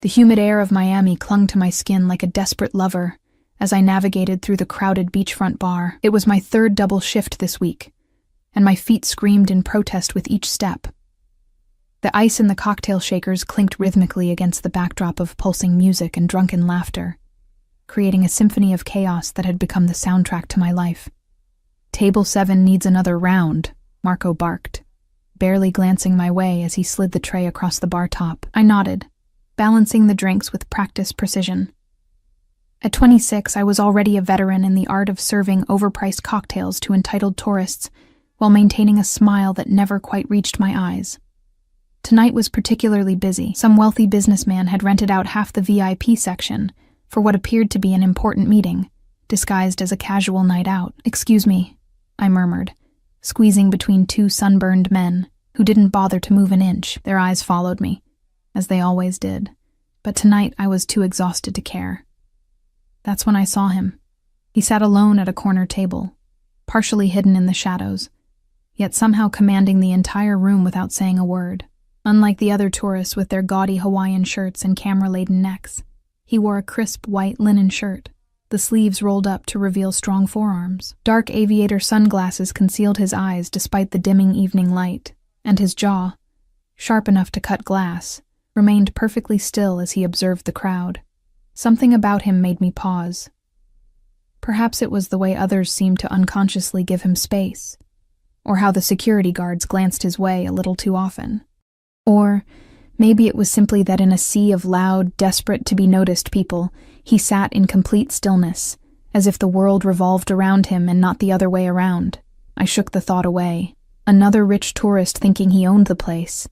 The humid air of Miami clung to my skin like a desperate lover as I navigated through the crowded beachfront bar. It was my third double shift this week, and my feet screamed in protest with each step. The ice in the cocktail shakers clinked rhythmically against the backdrop of pulsing music and drunken laughter, creating a symphony of chaos that had become the soundtrack to my life. "Table 7 needs another round," Marco barked, barely glancing my way as he slid the tray across the bar top. I nodded, balancing the drinks with practiced precision. At 26, I was already a veteran in the art of serving overpriced cocktails to entitled tourists while maintaining a smile that never quite reached my eyes. Tonight was particularly busy. Some wealthy businessman had rented out half the VIP section for what appeared to be an important meeting, disguised as a casual night out. "Excuse me," I murmured, squeezing between two sunburned men who didn't bother to move an inch. Their eyes followed me, as they always did, but tonight I was too exhausted to care. That's when I saw him. He sat alone at a corner table, partially hidden in the shadows, yet somehow commanding the entire room without saying a word. Unlike the other tourists with their gaudy Hawaiian shirts and camera-laden necks, he wore a crisp white linen shirt, the sleeves rolled up to reveal strong forearms. Dark aviator sunglasses concealed his eyes despite the dimming evening light, and his jaw, sharp enough to cut glass, remained perfectly still as he observed the crowd. Something about him made me pause. Perhaps it was the way others seemed to unconsciously give him space, or how the security guards glanced his way a little too often. Or maybe it was simply that in a sea of loud, desperate-to-be-noticed people, he sat in complete stillness, as if the world revolved around him and not the other way around. I shook the thought away. Another rich tourist thinking he owned the place.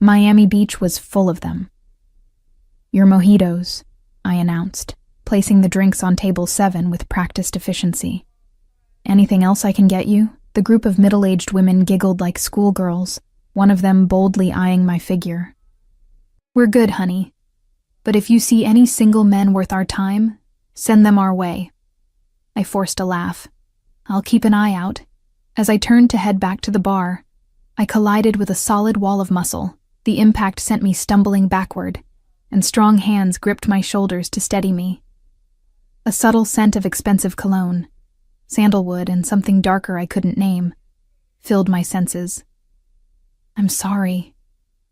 Miami Beach was full of them. "Your mojitos," I announced, placing the drinks on table 7 with practiced efficiency. "Anything else I can get you?" The group of middle-aged women giggled like schoolgirls, one of them boldly eyeing my figure. "We're good, honey. But if you see any single men worth our time, send them our way." I forced a laugh. "I'll keep an eye out." As I turned to head back to the bar, I collided with a solid wall of muscle. The impact sent me stumbling backward, and strong hands gripped my shoulders to steady me. A subtle scent of expensive cologne, sandalwood and something darker I couldn't name, filled my senses. "I'm sorry,"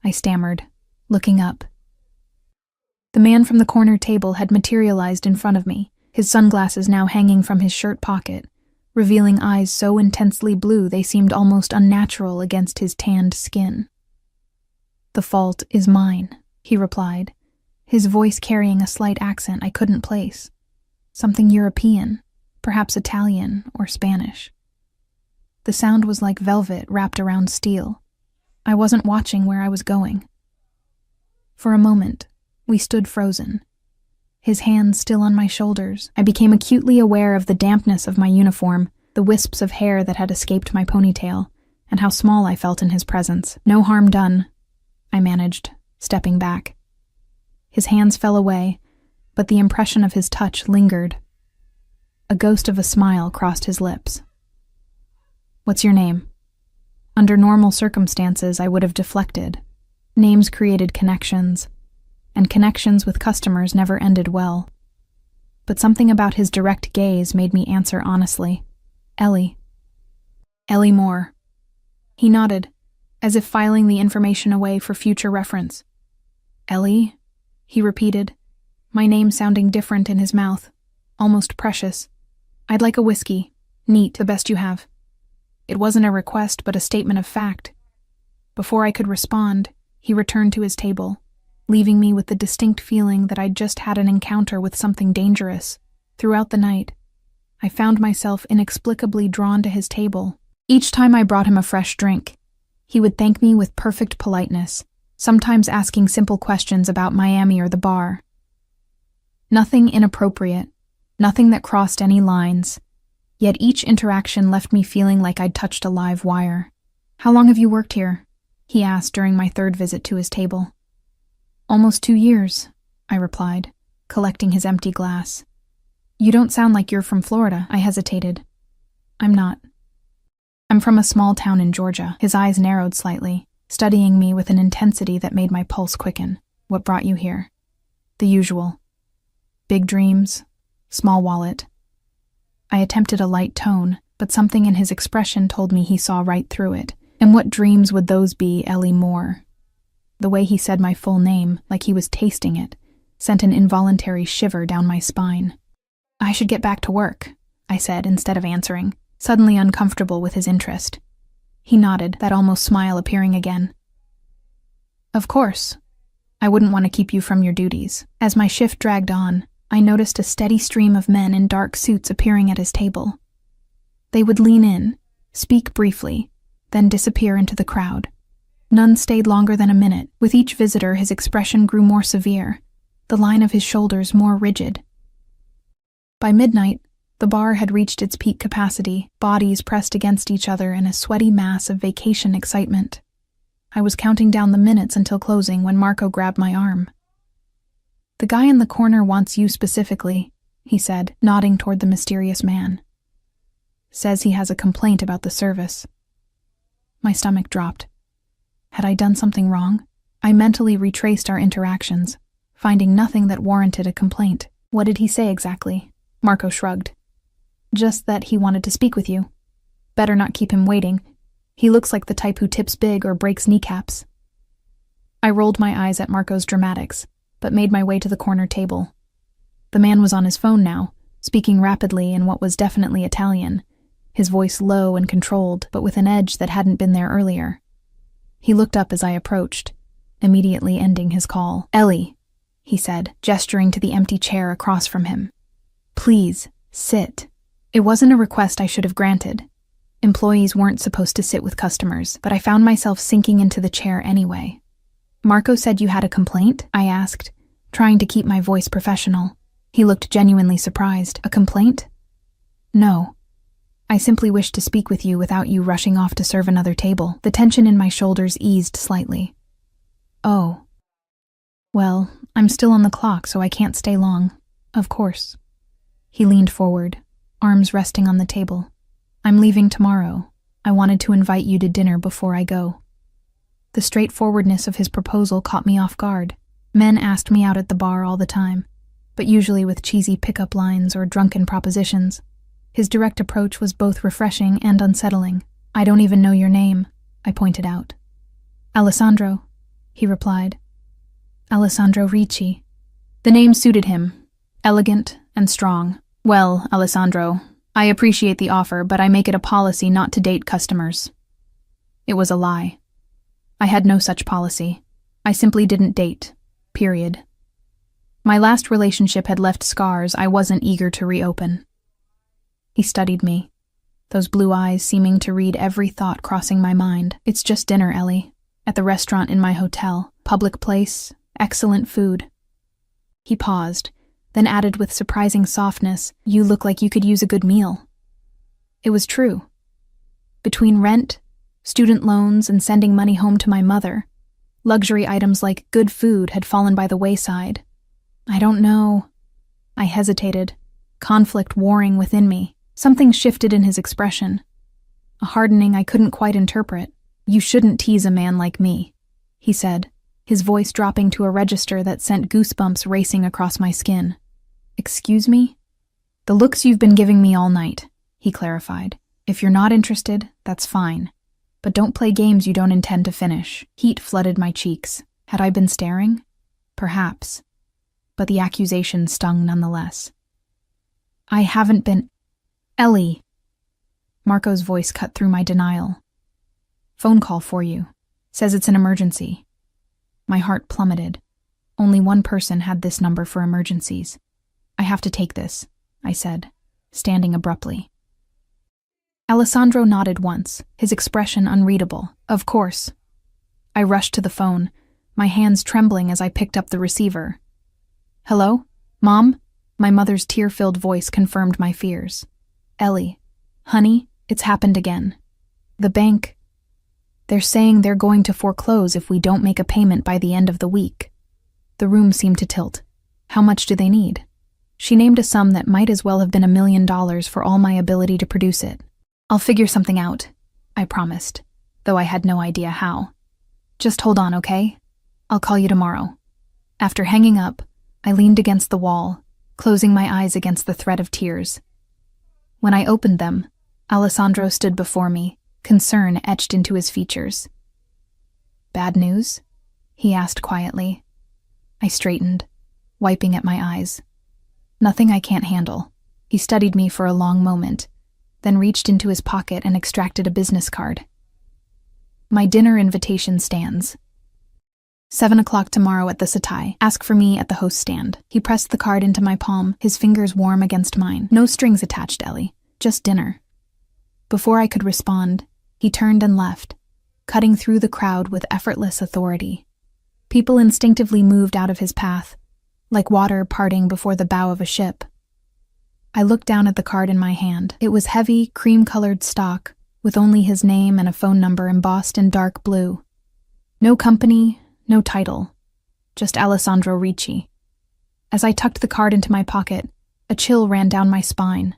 I stammered, looking up. The man from the corner table had materialized in front of me, his sunglasses now hanging from his shirt pocket, revealing eyes so intensely blue they seemed almost unnatural against his tanned skin. "The fault is mine," he replied, his voice carrying a slight accent I couldn't place. Something European, perhaps Italian or Spanish. The sound was like velvet wrapped around steel. I wasn't watching where I was going. For a moment, we stood frozen. His hands still on my shoulders, I became acutely aware of the dampness of my uniform, the wisps of hair that had escaped my ponytail, and how small I felt in his presence. "No harm done," I managed, stepping back. His hands fell away, but the impression of his touch lingered. A ghost of a smile crossed his lips. "What's your name?" Under normal circumstances, I would have deflected. Names created connections, and connections with customers never ended well. But something about his direct gaze made me answer honestly. "Ellie." "Ellie Moore." He nodded, as if filing the information away for future reference. "Ellie?" he repeated, my name sounding different in his mouth, almost precious. "I'd like a whiskey. Neat, the best you have." It wasn't a request, but a statement of fact. Before I could respond, he returned to his table, leaving me with the distinct feeling that I'd just had an encounter with something dangerous. Throughout the night, I found myself inexplicably drawn to his table. Each time I brought him a fresh drink, he would thank me with perfect politeness, sometimes asking simple questions about Miami or the bar. Nothing inappropriate, nothing that crossed any lines, yet each interaction left me feeling like I'd touched a live wire. "How long have you worked here?" he asked during my third visit to his table. "Almost 2 years," I replied, collecting his empty glass. "You don't sound like you're from Florida," I hesitated. "I'm not. I'm from a small town in Georgia." His eyes narrowed slightly, studying me with an intensity that made my pulse quicken. "What brought you here?" The usual. Big dreams, small wallet. I attempted a light tone, but something in his expression told me he saw right through it. And what dreams would those be, Ellie Moore? The way he said my full name, like he was tasting it, sent an involuntary shiver down my spine. I should get back to work, I said instead of answering, suddenly uncomfortable with his interest. He nodded, that almost smile appearing again. Of course. I wouldn't want to keep you from your duties. As my shift dragged on, I noticed a steady stream of men in dark suits appearing at his table. They would lean in, speak briefly, then disappear into the crowd. None stayed longer than a minute. With each visitor, his expression grew more severe, the line of his shoulders more rigid. By midnight, the bar had reached its peak capacity, bodies pressed against each other in a sweaty mass of vacation excitement. I was counting down the minutes until closing when Marco grabbed my arm. "The guy in the corner wants you specifically," he said, nodding toward the mysterious man. "Says he has a complaint about the service." My stomach dropped. Had I done something wrong? I mentally retraced our interactions, finding nothing that warranted a complaint. "What did he say exactly?" Marco shrugged. "Just that he wanted to speak with you. Better not keep him waiting. He looks like the type who tips big or breaks kneecaps." I rolled my eyes at Marco's dramatics, but made my way to the corner table. The man was on his phone now, speaking rapidly in what was definitely Italian, his voice low and controlled, but with an edge that hadn't been there earlier. He looked up as I approached, immediately ending his call. "Ellie," he said, gesturing to the empty chair across from him. "Please, sit." It wasn't a request I should have granted. Employees weren't supposed to sit with customers, but I found myself sinking into the chair anyway. "Marco said you had a complaint?" I asked, trying to keep my voice professional. He looked genuinely surprised. "A complaint?" "No. I simply wished to speak with you without you rushing off to serve another table." The tension in my shoulders eased slightly. "Oh. Well, I'm still on the clock, so I can't stay long. Of course." He leaned forward, arms resting on the table. "I'm leaving tomorrow. I wanted to invite you to dinner before I go." The straightforwardness of his proposal caught me off guard. Men asked me out at the bar all the time, but usually with cheesy pickup lines or drunken propositions. His direct approach was both refreshing and unsettling. "I don't even know your name," I pointed out. "Alessandro," he replied. "Alessandro Ricci." The name suited him, elegant and strong. "Well, Alessandro, I appreciate the offer, but I make it a policy not to date customers." It was a lie. I had no such policy. I simply didn't date. Period. My last relationship had left scars I wasn't eager to reopen. He studied me, those blue eyes seeming to read every thought crossing my mind. "It's just dinner, Ellie. At the restaurant in my hotel. Public place, excellent food." He paused, then added with surprising softness, "You look like you could use a good meal." It was true. Between rent, student loans, and sending money home to my mother, luxury items like good food had fallen by the wayside. "I don't know." I hesitated, conflict warring within me. Something shifted in his expression, a hardening I couldn't quite interpret. "You shouldn't tease a man like me," he said, his voice dropping to a register that sent goosebumps racing across my skin. "Excuse me?" "The looks you've been giving me all night," he clarified. "If you're not interested, that's fine. But don't play games you don't intend to finish." Heat flooded my cheeks. Had I been staring? Perhaps. But the accusation stung nonetheless. "I haven't been—" "Ellie." Marco's voice cut through my denial. "Phone call for you. Says it's an emergency." My heart plummeted. Only one person had this number for emergencies. "I have to take this," I said, standing abruptly. Alessandro nodded once, his expression unreadable. "Of course." I rushed to the phone, my hands trembling as I picked up the receiver. "Hello? Mom?" My mother's tear-filled voice confirmed my fears. "Ellie, honey, it's happened again. The bank, they're saying they're going to foreclose if we don't make a payment by the end of the week." The room seemed to tilt. "How much do they need?" She named a sum that might as well have been $1 million for all my ability to produce it. "I'll figure something out," I promised, though I had no idea how. "Just hold on, okay? I'll call you tomorrow." After hanging up, I leaned against the wall, closing my eyes against the threat of tears. When I opened them, Alessandro stood before me, concern etched into his features. "Bad news?" he asked quietly. I straightened, wiping at my eyes. "Nothing I can't handle." He studied me for a long moment, then reached into his pocket and extracted a business card. "My dinner invitation stands. 7 o'clock tomorrow at the Satai. Ask for me at the host stand." He pressed the card into my palm, his fingers warm against mine. "No strings attached, Ellie. Just dinner." Before I could respond, he turned and left, cutting through the crowd with effortless authority. People instinctively moved out of his path, like water parting before the bow of a ship. I looked down at the card in my hand. It was heavy, cream-colored stock, with only his name and a phone number embossed in dark blue. No company, no title, just Alessandro Ricci. As I tucked the card into my pocket, a chill ran down my spine.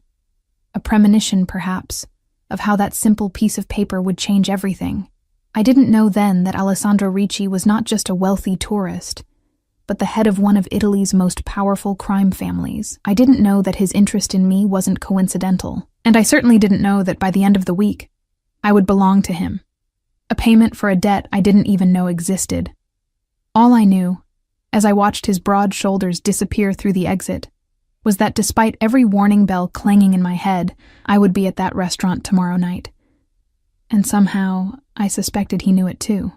A premonition, perhaps, of how that simple piece of paper would change everything. I didn't know then that Alessandro Ricci was not just a wealthy tourist, but the head of one of Italy's most powerful crime families. I didn't know that his interest in me wasn't coincidental, and I certainly didn't know that by the end of the week, I would belong to him. A payment for a debt I didn't even know existed. All I knew, as I watched his broad shoulders disappear through the exit, was that despite every warning bell clanging in my head, I would be at that restaurant tomorrow night. And somehow, I suspected he knew it too.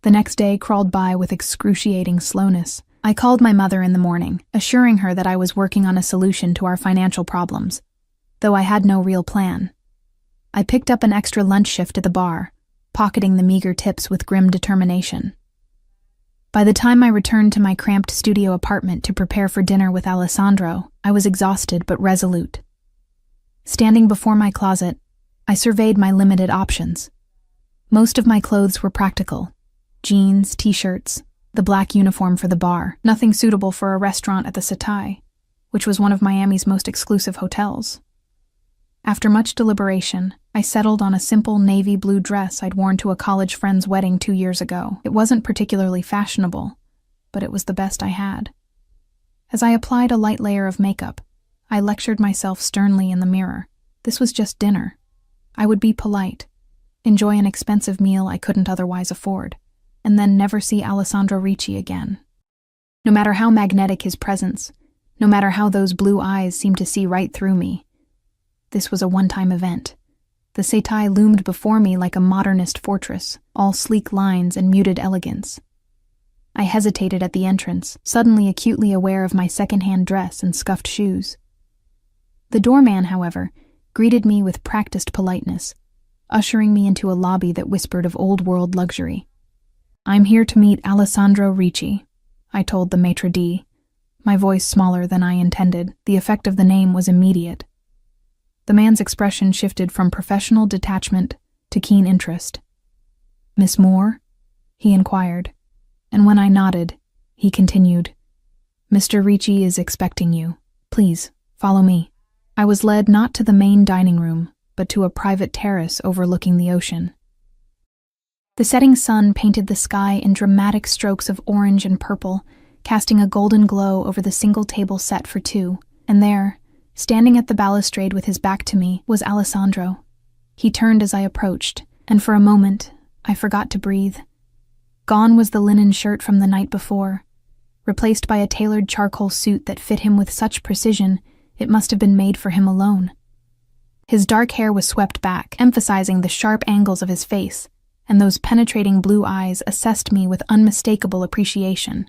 The next day crawled by with excruciating slowness. I called my mother in the morning, assuring her that I was working on a solution to our financial problems, though I had no real plan. I picked up an extra lunch shift at the bar, pocketing the meager tips with grim determination. By the time I returned to my cramped studio apartment to prepare for dinner with Alessandro, I was exhausted but resolute. Standing before my closet, I surveyed my limited options. Most of my clothes were practical: jeans, t-shirts, the black uniform for the bar, nothing suitable for a restaurant at the Satai, which was one of Miami's most exclusive hotels. After much deliberation, I settled on a simple navy blue dress I'd worn to a college friend's wedding 2 years ago. It wasn't particularly fashionable, but it was the best I had. As I applied a light layer of makeup, I lectured myself sternly in the mirror. This was just dinner. I would be polite, enjoy an expensive meal I couldn't otherwise afford, and then never see Alessandro Ricci again. No matter how magnetic his presence, no matter how those blue eyes seemed to see right through me, this was a one-time event. The Satai loomed before me like a modernist fortress, all sleek lines and muted elegance. I hesitated at the entrance, suddenly acutely aware of my second-hand dress and scuffed shoes. The doorman, however, greeted me with practiced politeness, ushering me into a lobby that whispered of old-world luxury. "I'm here to meet Alessandro Ricci," I told the maitre d', my voice smaller than I intended. The effect of the name was immediate. The man's expression shifted from professional detachment to keen interest. "Miss Moore?" he inquired, and when I nodded, he continued, "Mr. Ricci is expecting you. Please, follow me." I was led not to the main dining room, but to a private terrace overlooking the ocean. The setting sun painted the sky in dramatic strokes of orange and purple, casting a golden glow over the single table set for two, and there, standing at the balustrade with his back to me, was Alessandro. He turned as I approached, and for a moment, I forgot to breathe. Gone was the linen shirt from the night before, replaced by a tailored charcoal suit that fit him with such precision it must have been made for him alone. His dark hair was swept back, emphasizing the sharp angles of his face, and those penetrating blue eyes assessed me with unmistakable appreciation.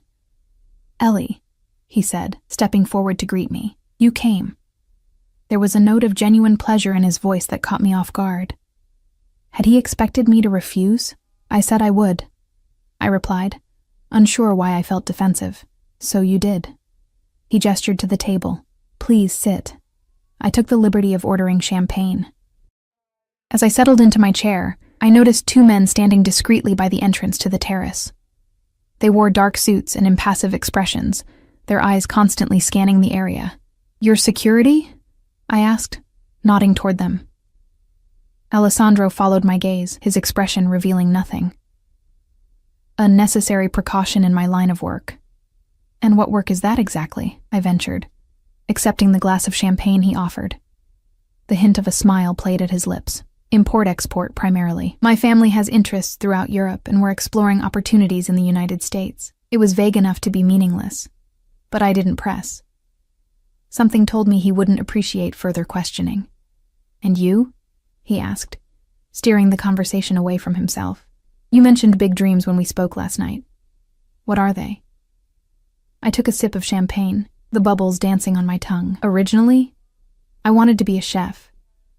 "Ellie," he said, stepping forward to greet me, "you came." There was a note of genuine pleasure in his voice that caught me off guard. Had he expected me to refuse? I said I would. I replied, unsure why I felt defensive. "So you did." He gestured to the table. "Please sit." I took the liberty of ordering champagne. As I settled into my chair, I noticed 2 men standing discreetly by the entrance to the terrace. They wore dark suits and impassive expressions, their eyes constantly scanning the area. "Your security?" I asked, nodding toward them. Alessandro followed my gaze, his expression revealing nothing. "A necessary precaution in my line of work." And what work is that exactly? I ventured, accepting the glass of champagne he offered. The hint of a smile played at his lips. Import-export primarily. My family has interests throughout Europe and we're exploring opportunities in the United States. It was vague enough to be meaningless, but I didn't press. Something told me he wouldn't appreciate further questioning. And you? He asked, steering the conversation away from himself. You mentioned big dreams when we spoke last night. What are they? I took a sip of champagne, the bubbles dancing on my tongue. Originally, I wanted to be a chef.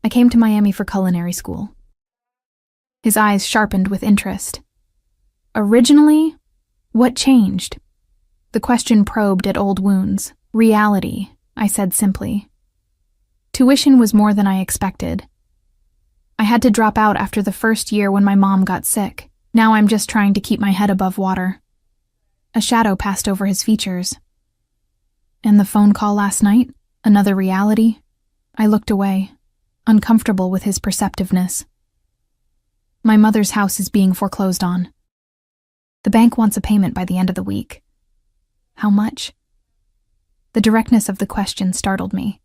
I came to Miami for culinary school. His eyes sharpened with interest. Originally? What changed? The question probed at old wounds. Reality, I said simply. Tuition was more than I expected. I had to drop out after the first year when my mom got sick. Now I'm just trying to keep my head above water. A shadow passed over his features. And the phone call last night? Another reality? I looked away, uncomfortable with his perceptiveness. My mother's house is being foreclosed on. The bank wants a payment by the end of the week. How much? The directness of the question startled me.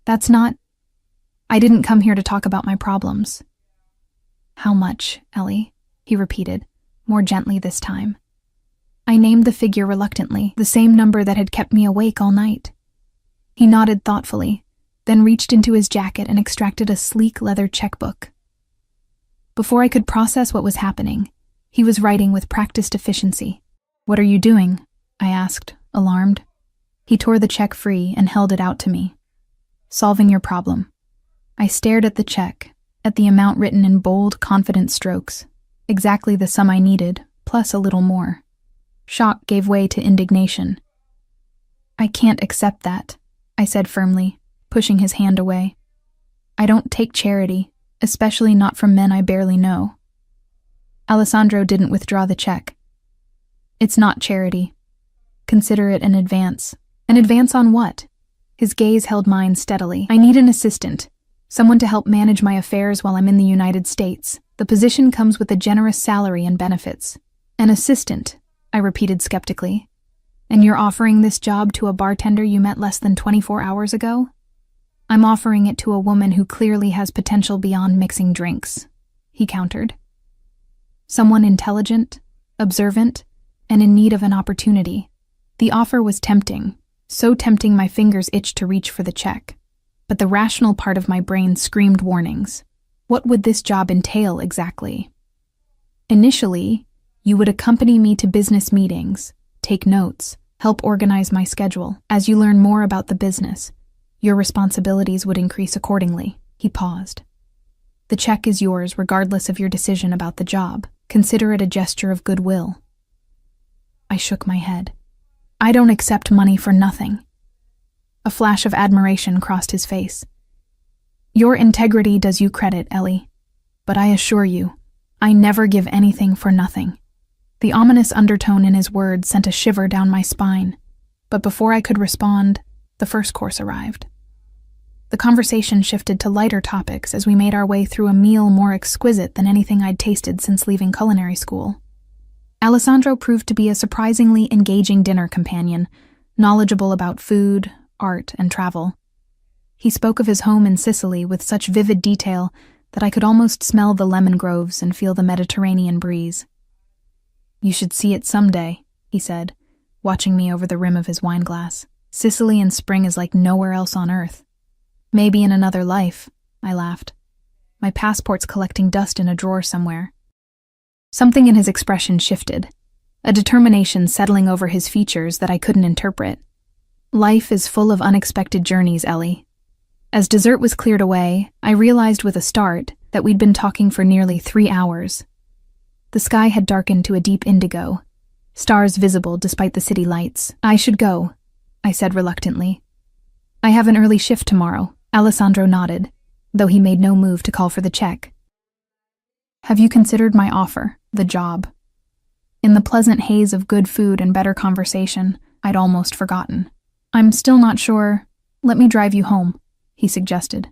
That's not... I didn't come here to talk about my problems. How much, Ellie? He repeated, more gently this time. I named the figure reluctantly, the same number that had kept me awake all night. He nodded thoughtfully, then reached into his jacket and extracted a sleek leather checkbook. Before I could process what was happening, he was writing with practiced efficiency. What are you doing? I asked, alarmed. He tore the check free and held it out to me. Solving your problem. I stared at the check, at the amount written in bold, confident strokes. Exactly the sum I needed, plus a little more. Shock gave way to indignation. I can't accept that, I said firmly, pushing his hand away. I don't take charity, especially not from men I barely know. Alessandro didn't withdraw the check. It's not charity. Consider it an advance. An advance on what? His gaze held mine steadily. I need an assistant. Someone to help manage my affairs while I'm in the United States. The position comes with a generous salary and benefits. An assistant, I repeated skeptically. And you're offering this job to a bartender you met less than 24 hours ago? I'm offering it to a woman who clearly has potential beyond mixing drinks, he countered. Someone intelligent, observant, and in need of an opportunity. The offer was tempting, so tempting my fingers itched to reach for the check. But the rational part of my brain screamed warnings. What would this job entail exactly? Initially, you would accompany me to business meetings, take notes, help organize my schedule. As you learn more about the business, your responsibilities would increase accordingly. He paused. The check is yours regardless of your decision about the job. Consider it a gesture of goodwill. I shook my head. I don't accept money for nothing. A flash of admiration crossed his face. Your integrity does you credit, Ellie. But I assure you, I never give anything for nothing. The ominous undertone in his words sent a shiver down my spine. But before I could respond, the first course arrived. The conversation shifted to lighter topics as we made our way through a meal more exquisite than anything I'd tasted since leaving culinary school. Alessandro proved to be a surprisingly engaging dinner companion, knowledgeable about food, art, and travel. He spoke of his home in Sicily with such vivid detail that I could almost smell the lemon groves and feel the Mediterranean breeze. You should see it someday, he said, watching me over the rim of his wineglass. Sicily in spring is like nowhere else on earth. Maybe in another life, I laughed. My passport's collecting dust in a drawer somewhere. Something in his expression shifted, a determination settling over his features that I couldn't interpret. Life is full of unexpected journeys, Ellie. As dessert was cleared away, I realized with a start that we'd been talking for nearly 3 hours. The sky had darkened to a deep indigo, stars visible despite the city lights. I should go, I said reluctantly. I have an early shift tomorrow. Alessandro nodded, though he made no move to call for the check. Have you considered my offer, the job? In the pleasant haze of good food and better conversation, I'd almost forgotten. I'm still not sure. Let me drive you home, he suggested.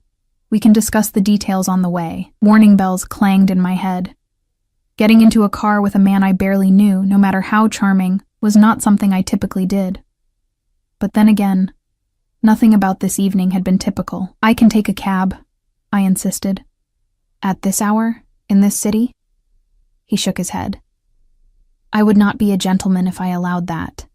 We can discuss the details on the way. Warning bells clanged in my head. Getting into a car with a man I barely knew, no matter how charming, was not something I typically did. But then again, nothing about this evening had been typical. "I can take a cab," I insisted. "At this hour? In this city?" He shook his head. I would not be a gentleman if I allowed that.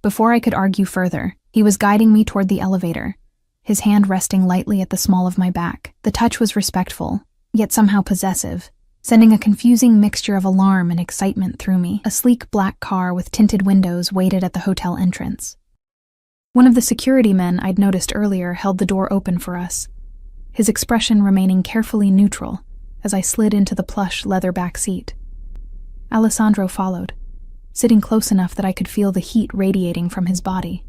Before I could argue further, he was guiding me toward the elevator, his hand resting lightly at the small of my back. The touch was respectful, yet somehow possessive, sending a confusing mixture of alarm and excitement through me. A sleek black car with tinted windows waited at the hotel entrance. One of the security men I'd noticed earlier held the door open for us, his expression remaining carefully neutral as I slid into the plush leather back seat. Alessandro followed, sitting close enough that I could feel the heat radiating from his body.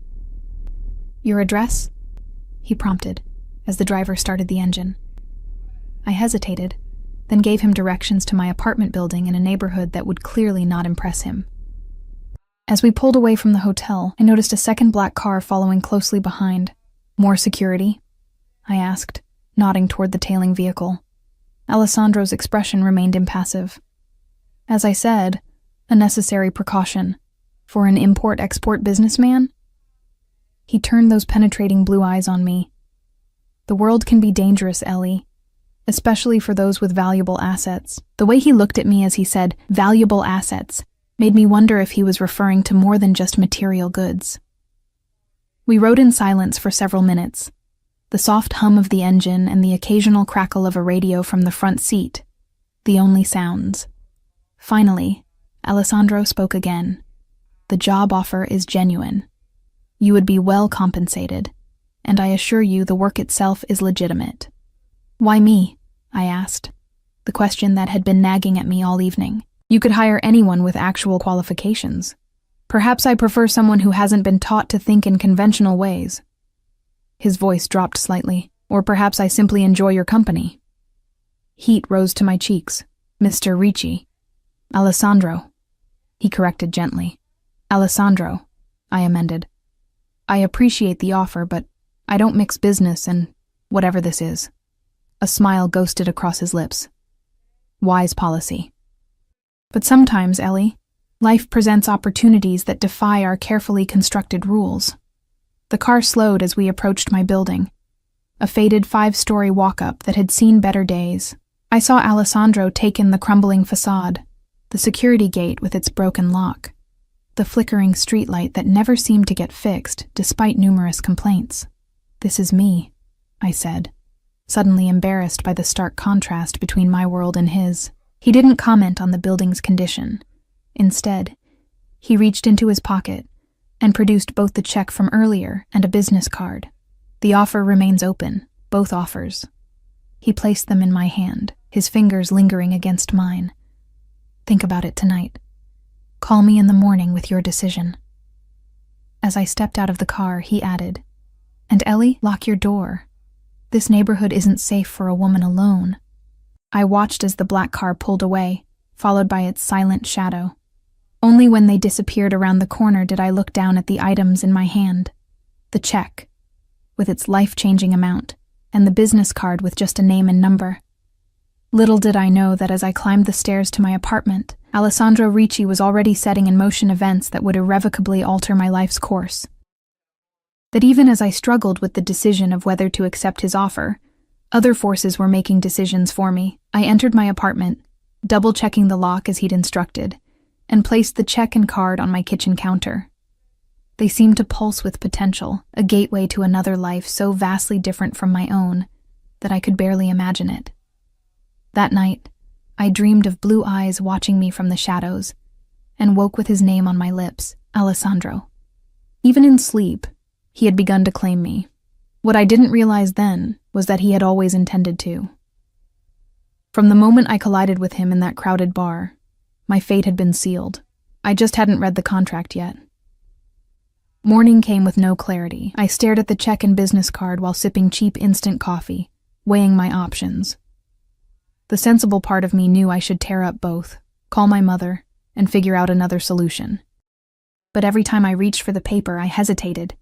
"Your address?" he prompted, as the driver started the engine. I hesitated, then gave him directions to my apartment building in a neighborhood that would clearly not impress him. As we pulled away from the hotel, I noticed a second black car following closely behind. "More security?" I asked, nodding toward the tailing vehicle. Alessandro's expression remained impassive. As I said, a necessary precaution. For an import-export businessman? He turned those penetrating blue eyes on me. "The world can be dangerous, Ellie, especially for those with valuable assets." The way he looked at me as he said, "valuable assets," made me wonder if he was referring to more than just material goods. We rode in silence for several minutes, the soft hum of the engine and the occasional crackle of a radio from the front seat, the only sounds. Finally, Alessandro spoke again. "The job offer is genuine. You would be well compensated, and I assure you the work itself is legitimate." "Why me?" I asked, the question that had been nagging at me all evening. "You could hire anyone with actual qualifications. Perhaps I prefer someone who hasn't been taught to think in conventional ways." His voice dropped slightly. "Or perhaps I simply enjoy your company." Heat rose to my cheeks. "Mr. Ricci." "Alessandro," he corrected gently. "Alessandro," I amended. "I appreciate the offer, but I don't mix business and whatever this is." A smile ghosted across his lips. "Wise policy." "But sometimes, Ellie, life presents opportunities that defy our carefully constructed rules." The car slowed as we approached my building, a faded 5-story walk-up that had seen better days. I saw Alessandro take in the crumbling facade, the security gate with its broken lock, the flickering streetlight that never seemed to get fixed despite numerous complaints. "This is me," I said, suddenly embarrassed by the stark contrast between my world and his. He didn't comment on the building's condition. Instead, he reached into his pocket and produced both the check from earlier and a business card. "The offer remains open, both offers." He placed them in my hand, his fingers lingering against mine. "Think about it tonight. Call me in the morning with your decision." As I stepped out of the car, he added, "And Ellie, lock your door. This neighborhood isn't safe for a woman alone." I watched as the black car pulled away, followed by its silent shadow. Only when they disappeared around the corner did I look down at the items in my hand. The check, with its life-changing amount, and the business card with just a name and number. Little did I know that as I climbed the stairs to my apartment, Alessandro Ricci was already setting in motion events that would irrevocably alter my life's course. That even as I struggled with the decision of whether to accept his offer, other forces were making decisions for me. I entered my apartment, double-checking the lock as he'd instructed, and placed the check and card on my kitchen counter. They seemed to pulse with potential, a gateway to another life so vastly different from my own that I could barely imagine it. That night, I dreamed of blue eyes watching me from the shadows, and woke with his name on my lips, Alessandro. Even in sleep, he had begun to claim me. What I didn't realize then was that he had always intended to. From the moment I collided with him in that crowded bar, my fate had been sealed. I just hadn't read the contract yet. Morning came with no clarity. I stared at the check and business card while sipping cheap instant coffee, weighing my options. The sensible part of me knew I should tear up both, call my mother, and figure out another solution. But every time I reached for the paper, I hesitated,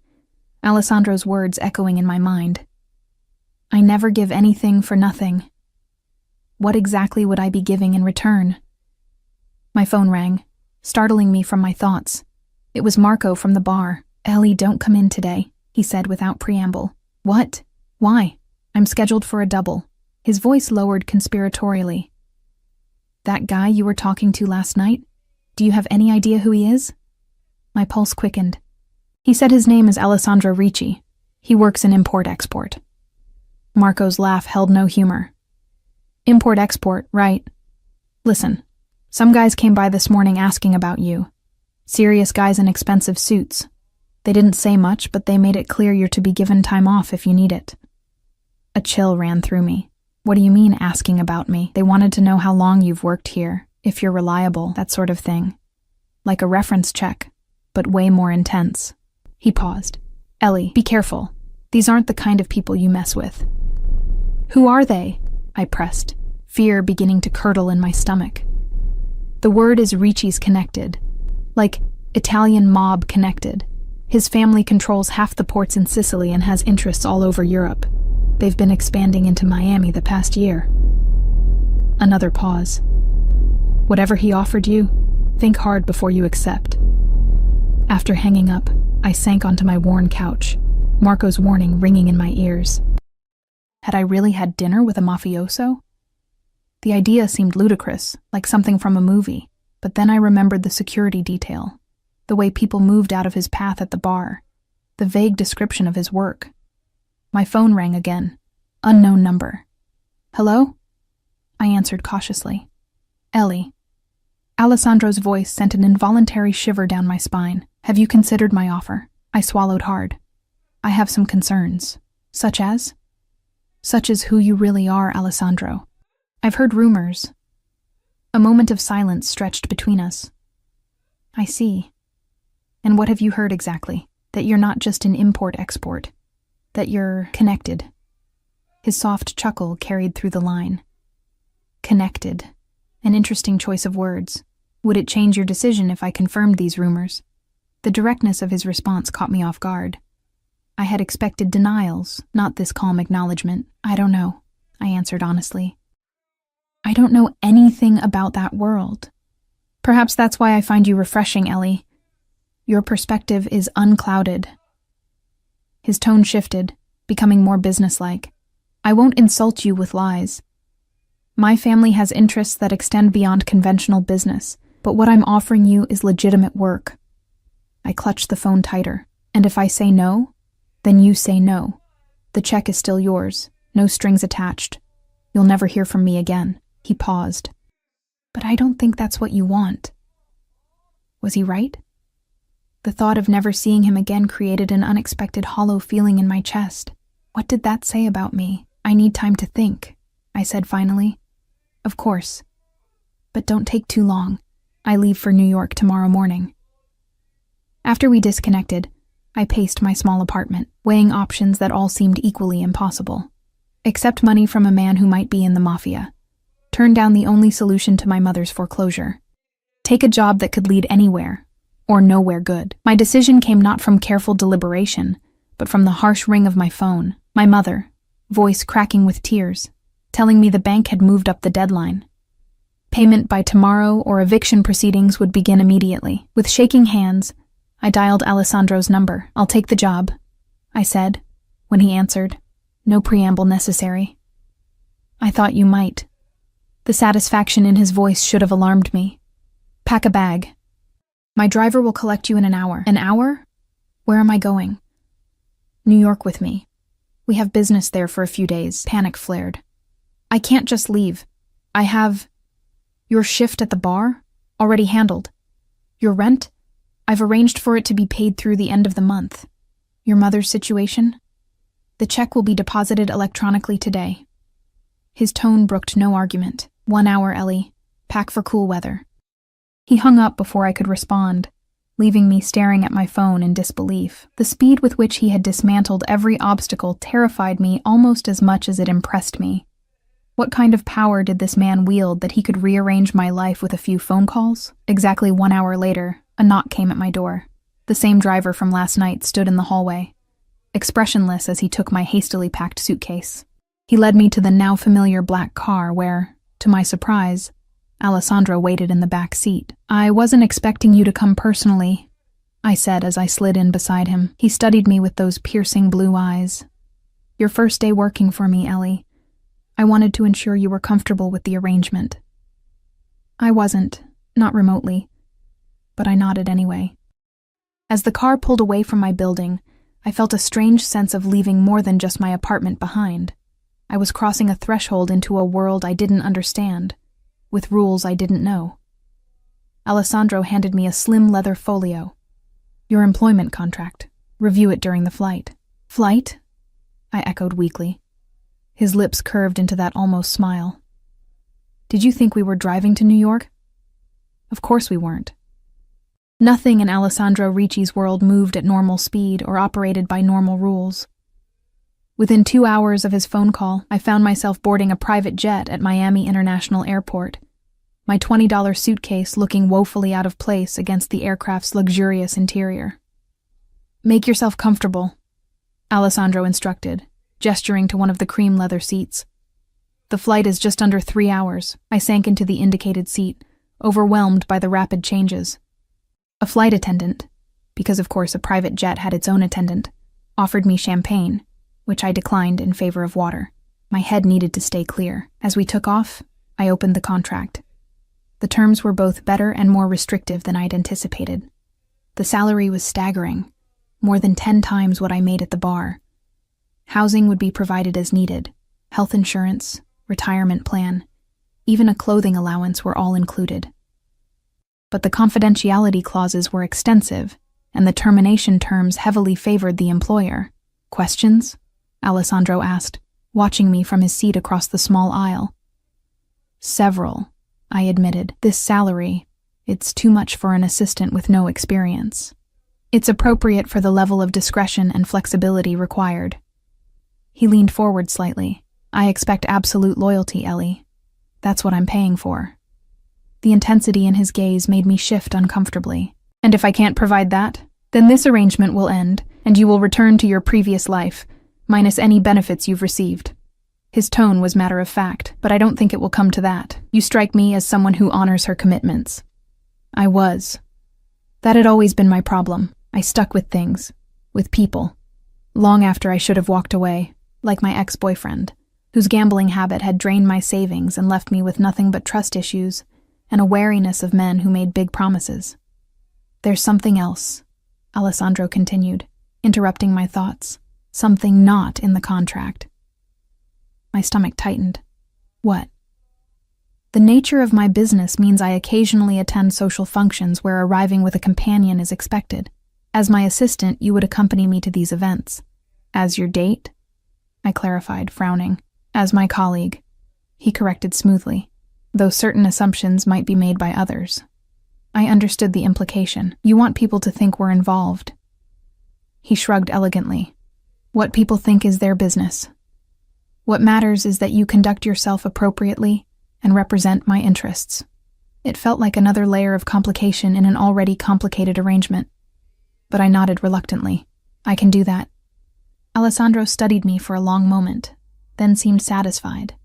Alessandro's words echoing in my mind. I never give anything for nothing. What exactly would I be giving in return? My phone rang, startling me from my thoughts. It was Marco from the bar. "Ellie, don't come in today," he said without preamble. "What? Why?" "I'm scheduled for a double." His voice lowered conspiratorially. "That guy you were talking to last night? Do you have any idea who he is?" My pulse quickened. He said his name is Alessandro Ricci. He works in import-export. Marco's laugh held no humor. "Import-export, right. Listen, some guys came by this morning asking about you. Serious guys in expensive suits. They didn't say much, but they made it clear you're to be given time off if you need it." A chill ran through me. "What do you mean, asking about me? They wanted to know how long you've worked here, if you're reliable, that sort of thing. Like a reference check, but way more intense." He paused. "Ellie, be careful. These aren't the kind of people you mess with." "Who are they?" I pressed, fear beginning to curdle in my stomach. "The word is Ricci's connected. Like Italian mob connected. His family controls half the ports in Sicily and has interests all over Europe. They've been expanding into Miami the past year." Another pause. "Whatever he offered you, think hard before you accept." After hanging up, I sank onto my worn couch, Marco's warning ringing in my ears. Had I really had dinner with a mafioso? The idea seemed ludicrous, like something from a movie, but then I remembered the security detail, the way people moved out of his path at the bar, the vague description of his work. My phone rang again. Unknown number. "Hello?" I answered cautiously. "Ellie." Alessandro's voice sent an involuntary shiver down my spine. "Have you considered my offer?" I swallowed hard. "I have some concerns." "Such as?" "Such as who you really are, Alessandro. I've heard rumors." A moment of silence stretched between us. "I see. And what have you heard exactly? That you're not just an import-export. That you're connected." His soft chuckle carried through the line. "Connected. An interesting choice of words. Would it change your decision if I confirmed these rumors?" The directness of his response caught me off guard. I had expected denials, not this calm acknowledgement. "I don't know," I answered honestly. "I don't know anything about that world. Perhaps that's why I find you refreshing, Ellie. Your perspective is unclouded." His tone shifted, becoming more businesslike. "I won't insult you with lies. My family has interests that extend beyond conventional business, but what I'm offering you is legitimate work." I clutched the phone tighter. "And if I say no, then you say no. The check is still yours, no strings attached. You'll never hear from me again." He paused. "But I don't think that's what you want." Was he right? The thought of never seeing him again created an unexpected hollow feeling in my chest. What did that say about me? "I need time to think," I said finally. "Of course. But don't take too long. I leave for New York tomorrow morning." After we disconnected, I paced my small apartment, weighing options that all seemed equally impossible. Accept money from a man who might be in the Mafia. Turn down the only solution to my mother's foreclosure. Take a job that could lead anywhere, or nowhere good. My decision came not from careful deliberation, but from the harsh ring of my phone. My mother, voice cracking with tears, telling me the bank had moved up the deadline. Payment by tomorrow or eviction proceedings would begin immediately. With shaking hands, I dialed Alessandro's number. "I'll take the job," I said, when he answered. No preamble necessary. "I thought you might." The satisfaction in his voice should have alarmed me. "Pack a bag. My driver will collect you in an hour." "An hour? Where am I going?" "New York with me. We have business there for a few days." Panic flared. "I can't just leave. I have..." "Your shift at the bar? Already handled. Your rent? I've arranged for it to be paid through the end of the month. Your mother's situation? The check will be deposited electronically today." His tone brooked no argument. "1 hour, Ellie. Pack for cool weather." He hung up before I could respond, leaving me staring at my phone in disbelief. The speed with which he had dismantled every obstacle terrified me almost as much as it impressed me. What kind of power did this man wield that he could rearrange my life with a few phone calls? Exactly 1 hour later, a knock came at my door. The same driver from last night stood in the hallway, expressionless as he took my hastily packed suitcase. He led me to the now familiar black car where, to my surprise, Alessandro waited in the back seat. "I wasn't expecting you to come personally," I said as I slid in beside him. He studied me with those piercing blue eyes. Your first day working for me, Ellie. I wanted to ensure you were comfortable with the arrangement. I wasn't, not remotely, but I nodded anyway. As the car pulled away from my building, I felt a strange sense of leaving more than just my apartment behind. I was crossing a threshold into a world I didn't understand, with rules I didn't know. Alessandro handed me a slim leather folio. Your employment contract. Review it during the flight. Flight? I echoed weakly. His lips curved into that almost smile. Did you think we were driving to New York? Of course we weren't. Nothing in Alessandro Ricci's world moved at normal speed or operated by normal rules. Within 2 hours of his phone call, I found myself boarding a private jet at Miami International Airport, my $20 suitcase looking woefully out of place against the aircraft's luxurious interior. Make yourself comfortable, Alessandro instructed, gesturing to one of the cream leather seats. The flight is just under 3 hours. I sank into the indicated seat, overwhelmed by the rapid changes. A flight attendant, because of course a private jet had its own attendant, offered me champagne, which I declined in favor of water. My head needed to stay clear. As we took off, I opened the contract. The terms were both better and more restrictive than I'd anticipated. The salary was staggering, more than 10 times what I made at the bar. Housing would be provided as needed. Health insurance, retirement plan, even a clothing allowance were all included. But the confidentiality clauses were extensive, and the termination terms heavily favored the employer. Questions? Alessandro asked, watching me from his seat across the small aisle. Several, I admitted. This salary, it's too much for an assistant with no experience. It's appropriate for the level of discretion and flexibility required. He leaned forward slightly. I expect absolute loyalty, Ellie. That's what I'm paying for. The intensity in his gaze made me shift uncomfortably. And if I can't provide that, then this arrangement will end, and you will return to your previous life, minus any benefits you've received. His tone was matter of fact, but I don't think it will come to that. You strike me as someone who honors her commitments. I was. That had always been my problem. I stuck with things, with people, long after I should have walked away, like my ex-boyfriend, whose gambling habit had drained my savings and left me with nothing but trust issues and a wariness of men who made big promises. There's something else, Alessandro continued, interrupting my thoughts. Something not in the contract. My stomach tightened. What? The nature of my business means I occasionally attend social functions where arriving with a companion is expected. As my assistant, you would accompany me to these events. As your date? I clarified, frowning. As my colleague. He corrected smoothly, though certain assumptions might be made by others. I understood the implication. You want people to think we're involved. He shrugged elegantly. What people think is their business. What matters is that you conduct yourself appropriately and represent my interests. It felt like another layer of complication in an already complicated arrangement. But I nodded reluctantly. I can do that. Alessandro studied me for a long moment, then seemed satisfied.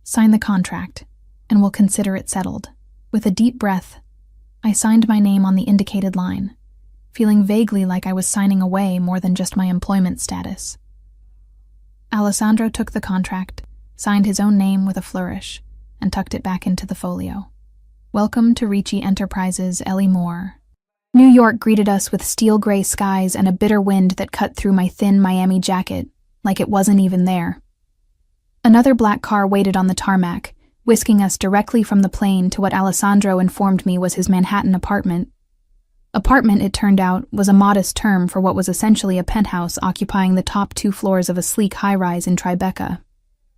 Sign the contract, and we'll consider it settled. With a deep breath, I signed my name on the indicated line, feeling vaguely like I was signing away more than just my employment status. Alessandro took the contract, signed his own name with a flourish, and tucked it back into the folio. Welcome to Ricci Enterprises, Ellie Moore. New York greeted us with steel-gray skies and a bitter wind that cut through my thin Miami jacket, like it wasn't even there. Another black car waited on the tarmac, whisking us directly from the plane to what Alessandro informed me was his Manhattan apartment. Apartment, it turned out, was a modest term for what was essentially a penthouse occupying the top 2 floors of a sleek high-rise in Tribeca.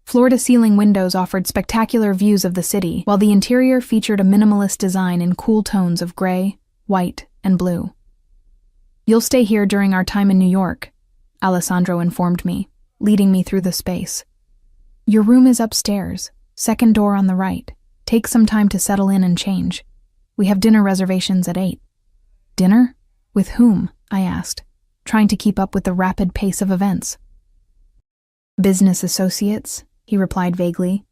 Floor-to-ceiling windows offered spectacular views of the city, while the interior featured a minimalist design in cool tones of gray, white, and blue. You'll stay here during our time in New York, Alessandro informed me, leading me through the space. Your room is upstairs, second door on the right. Take some time to settle in and change. We have dinner reservations at 8. Dinner? With whom? I asked, trying to keep up with the rapid pace of events. Business associates, he replied vaguely.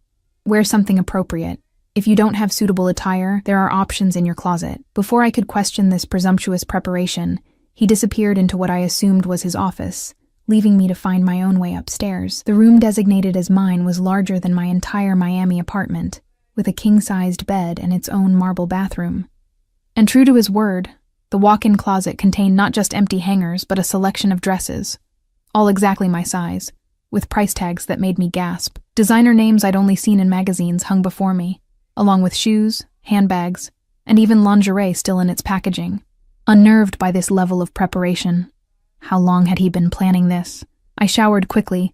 Wear something appropriate. If you don't have suitable attire, there are options in your closet. Before I could question this presumptuous preparation, He disappeared into what I assumed was his office, leaving me to find my own way upstairs. The room designated as mine was larger than my entire Miami apartment, with a king-sized bed and its own marble bathroom. And true to his word, the walk-in closet contained not just empty hangers, but a selection of dresses, all exactly my size, with price tags that made me gasp. Designer names I'd only seen in magazines hung before me, along with shoes, handbags, and even lingerie still in its packaging. Unnerved by this level of preparation, how long had he been planning this? I showered quickly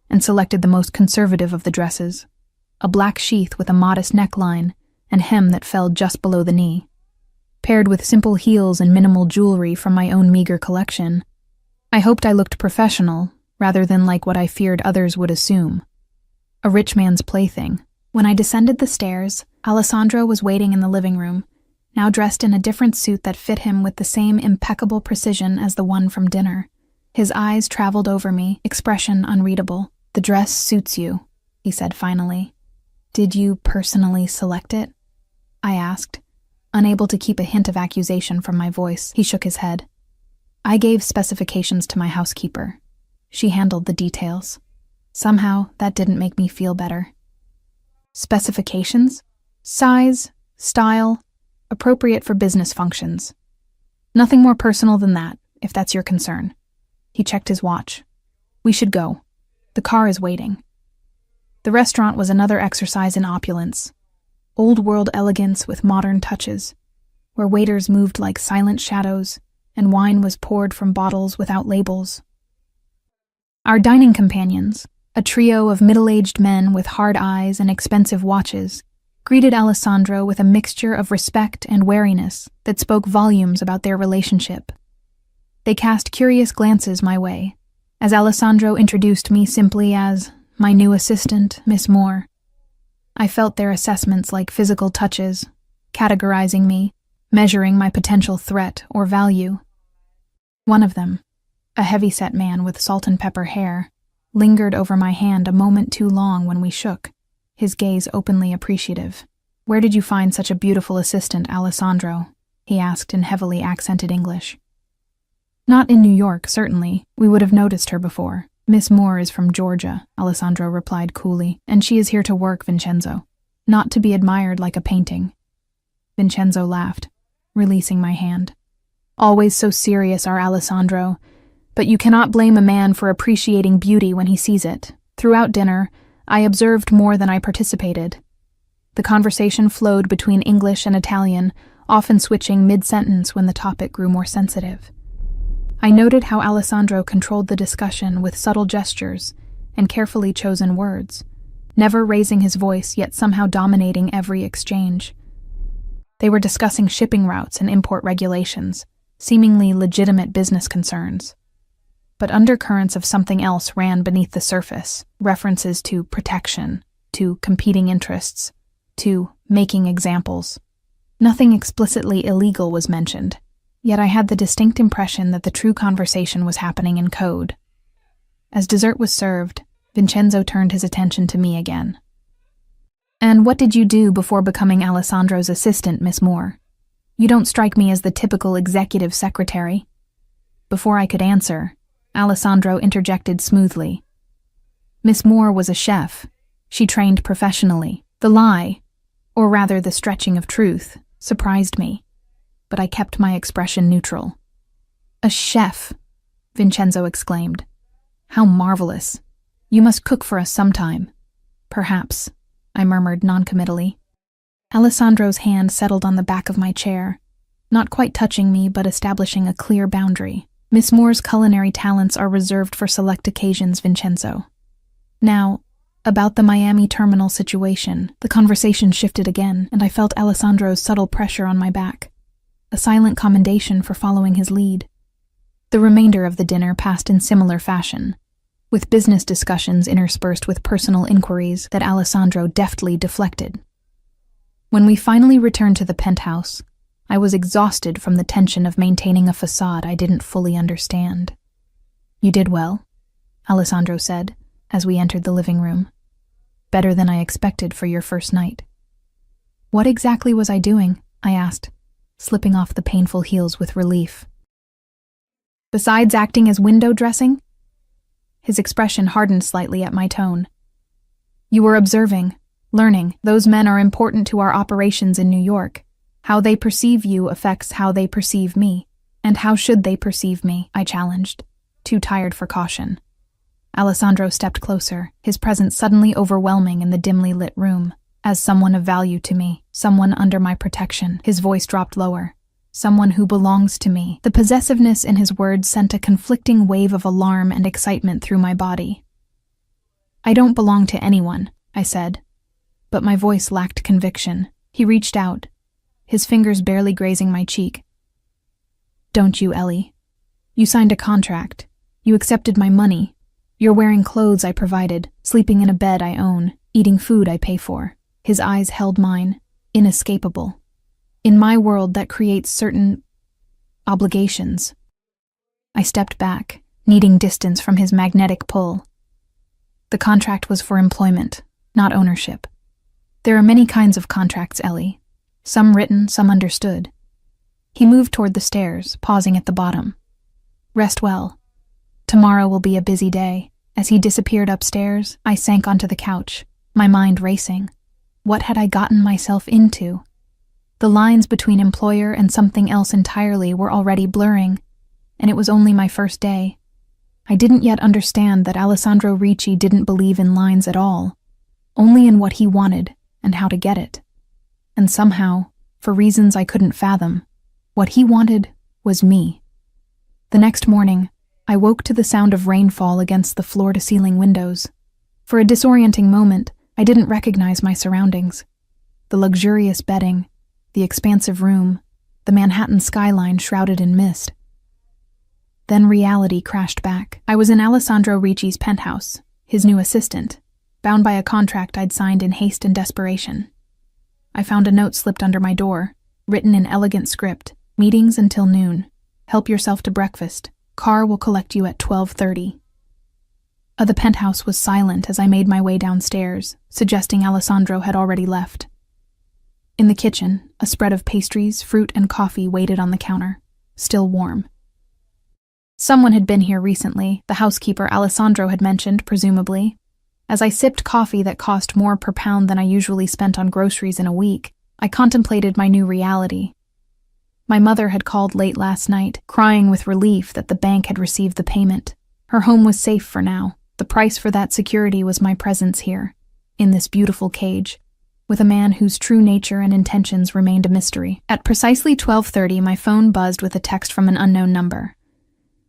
and selected the most conservative of the dresses, a black sheath with a modest neckline and hem that fell just below the knee. Paired with simple heels and minimal jewelry from my own meager collection, I hoped I looked professional rather than like what I feared others would assume, a rich man's plaything. When I descended the stairs, Alessandro was waiting in the living room, now dressed in a different suit that fit him with the same impeccable precision as the one from dinner. His eyes traveled over me, expression unreadable. "The dress suits you," he said finally. "Did you personally select it?" I asked, unable to keep a hint of accusation from my voice. He shook his head. "I gave specifications to my housekeeper. She handled the details. Somehow, that didn't make me feel better." Specifications? Size, style, appropriate for business functions. Nothing more personal than that, if that's your concern. He checked his watch. "We should go. The car is waiting." The restaurant was another exercise in opulence. Old-world elegance with modern touches, where waiters moved like silent shadows and wine was poured from bottles without labels. Our dining companions, a trio of middle-aged men with hard eyes and expensive watches, greeted Alessandro with a mixture of respect and wariness that spoke volumes about their relationship. They cast curious glances my way, as Alessandro introduced me simply as my new assistant, Miss Moore. I felt their assessments like physical touches, categorizing me, measuring my potential threat or value. One of them, a heavy-set man with salt and pepper hair, lingered over my hand a moment too long when we shook, his gaze openly appreciative. "Where did you find such a beautiful assistant, Alessandro?" he asked in heavily accented English. "Not in New York, certainly. We would have noticed her before. Miss Moore is from Georgia," Alessandro replied coolly, "and she is here to work, Vincenzo, not to be admired like a painting." Vincenzo laughed, releasing my hand. "Always so serious, our Alessandro, but you cannot blame a man for appreciating beauty when he sees it." Throughout dinner, I observed more than I participated. The conversation flowed between English and Italian, often switching mid-sentence when the topic grew more sensitive. I noted how Alessandro controlled the discussion with subtle gestures and carefully chosen words, never raising his voice yet somehow dominating every exchange. They were discussing shipping routes and import regulations, seemingly legitimate business concerns. But undercurrents of something else ran beneath the surface, references to protection, to competing interests, to making examples. Nothing explicitly illegal was mentioned, yet I had the distinct impression that the true conversation was happening in code. As dessert was served, Vincenzo turned his attention to me again. "And what did you do before becoming Alessandro's assistant, Miss Moore? You don't strike me as the typical executive secretary." Before I could answer, Alessandro interjected smoothly. "Miss Moore was a chef. She trained professionally. The lie, or rather the stretching of truth, surprised me, but I kept my expression neutral. "A chef," Vincenzo exclaimed. "How marvelous. You must cook for us sometime." "Perhaps," I murmured noncommittally. Alessandro's hand settled on the back of my chair, not quite touching me but establishing a clear boundary. "Miss Moore's culinary talents are reserved for select occasions, Vincenzo. Now, about the Miami terminal situation." The conversation shifted again, and I felt Alessandro's subtle pressure on my back, a silent commendation for following his lead. The remainder of the dinner passed in similar fashion, with business discussions interspersed with personal inquiries that Alessandro deftly deflected. When we finally returned to the penthouse, I was exhausted from the tension of maintaining a facade I didn't fully understand. "You did well," Alessandro said, as we entered the living room. "Better than I expected for your first night." "What exactly was I doing?" I asked, slipping off the painful heels with relief. Besides acting as window dressing? His expression hardened slightly at my tone. You were observing, learning. Those men are important to our operations in New York. How they perceive you affects how they perceive me. And how should they perceive me? I challenged, too tired for caution. Alessandro stepped closer, his presence suddenly overwhelming in the dimly lit room. As someone of value to me, someone under my protection. His voice dropped lower. Someone who belongs to me. The possessiveness in his words sent a conflicting wave of alarm and excitement through my body. I don't belong to anyone, I said, but my voice lacked conviction. He reached out, his fingers barely grazing my cheek. Don't you, Ellie? You signed a contract. You accepted my money. You're wearing clothes I provided, sleeping in a bed I own, eating food I pay for. His eyes held mine, inescapable. In my world, that creates certain obligations. I stepped back, needing distance from his magnetic pull. The contract was for employment, not ownership. There are many kinds of contracts, Ellie. Some written, some understood. He moved toward the stairs, pausing at the bottom. Rest well. Tomorrow will be a busy day. As he disappeared upstairs, I sank onto the couch, my mind racing. What had I gotten myself into? The lines between employer and something else entirely were already blurring, and it was only my first day. I didn't yet understand that Alessandro Ricci didn't believe in lines at all, only in what he wanted and how to get it. And somehow, for reasons I couldn't fathom, what he wanted was me. The next morning, I woke to the sound of rainfall against the floor-to-ceiling windows. For a disorienting moment, I didn't recognize my surroundings. The luxurious bedding, the expansive room, the Manhattan skyline shrouded in mist. Then reality crashed back. I was in Alessandro Ricci's penthouse, his new assistant, bound by a contract I'd signed in haste and desperation. I found a note slipped under my door, written in elegant script, meetings until noon. Help yourself to breakfast. Car will collect you at 12:30. The penthouse was silent as I made my way downstairs, suggesting Alessandro had already left. In the kitchen, a spread of pastries, fruit, and coffee waited on the counter, still warm. Someone had been here recently, the housekeeper Alessandro had mentioned, presumably. As I sipped coffee that cost more per pound than I usually spent on groceries in a week, I contemplated my new reality. My mother had called late last night, crying with relief that the bank had received the payment. Her home was safe for now. The price for that security was my presence here, in this beautiful cage, with a man whose true nature and intentions remained a mystery. At precisely 12:30, my phone buzzed with a text from an unknown number.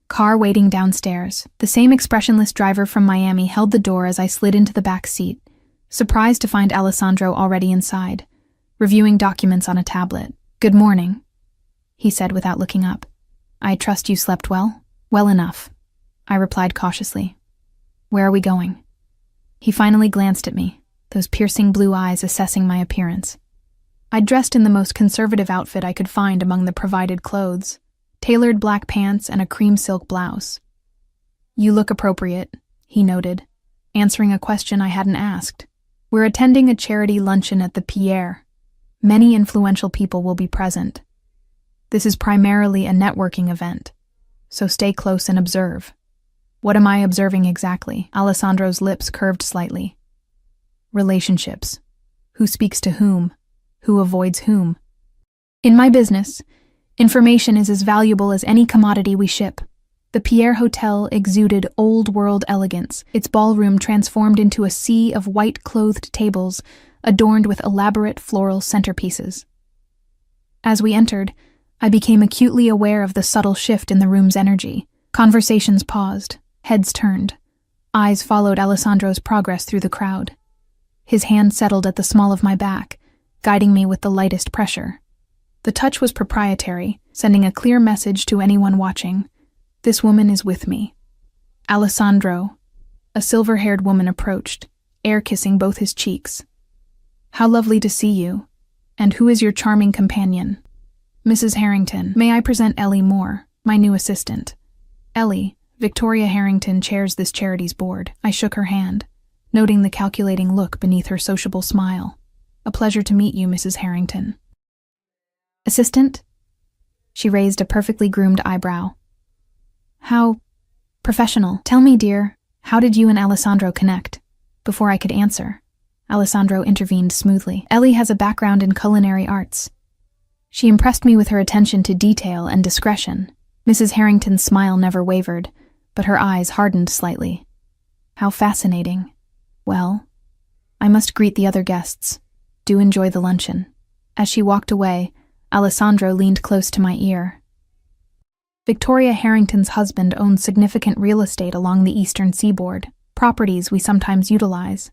Car waiting downstairs. The same expressionless driver from Miami held the door as I slid into the back seat, surprised to find Alessandro already inside, reviewing documents on a tablet. Good morning, he said without looking up. I trust you slept well? Well enough, I replied cautiously. Where are we going? He finally glanced at me, those piercing blue eyes assessing my appearance. I'd dressed in the most conservative outfit I could find among the provided clothes, tailored black pants and a cream silk blouse. You look appropriate, he noted, answering a question I hadn't asked. We're attending a charity luncheon at the Pierre. Many influential people will be present. This is primarily a networking event, so stay close and observe. What am I observing exactly? Alessandro's lips curved slightly. Relationships. Who speaks to whom? Who avoids whom? In my business, information is as valuable as any commodity we ship. The Pierre Hotel exuded old-world elegance, its ballroom transformed into a sea of white-clothed tables adorned with elaborate floral centerpieces. As we entered, I became acutely aware of the subtle shift in the room's energy. Conversations paused, heads turned. Eyes followed Alessandro's progress through the crowd. His hand settled at the small of my back, guiding me with the lightest pressure. The touch was proprietary, sending a clear message to anyone watching. This woman is with me. Alessandro, a silver-haired woman, approached, air-kissing both his cheeks. How lovely to see you. And who is your charming companion? Mrs. Harrington. May I present Ellie Moore, my new assistant. Ellie, Victoria Harrington, chairs this charity's board. I shook her hand, noting the calculating look beneath her sociable smile. A pleasure to meet you, Mrs. Harrington. Assistant? She raised a perfectly groomed eyebrow. How professional. Tell me, dear, how did you and Alessandro connect? Before I could answer, Alessandro intervened smoothly. Ellie has a background in culinary arts. She impressed me with her attention to detail and discretion. Mrs. Harrington's smile never wavered, but her eyes hardened slightly. How fascinating. Well, I must greet the other guests. Do enjoy the luncheon. As she walked away, Alessandro leaned close to my ear. Victoria Harrington's husband owns significant real estate along the eastern seaboard, properties we sometimes utilize.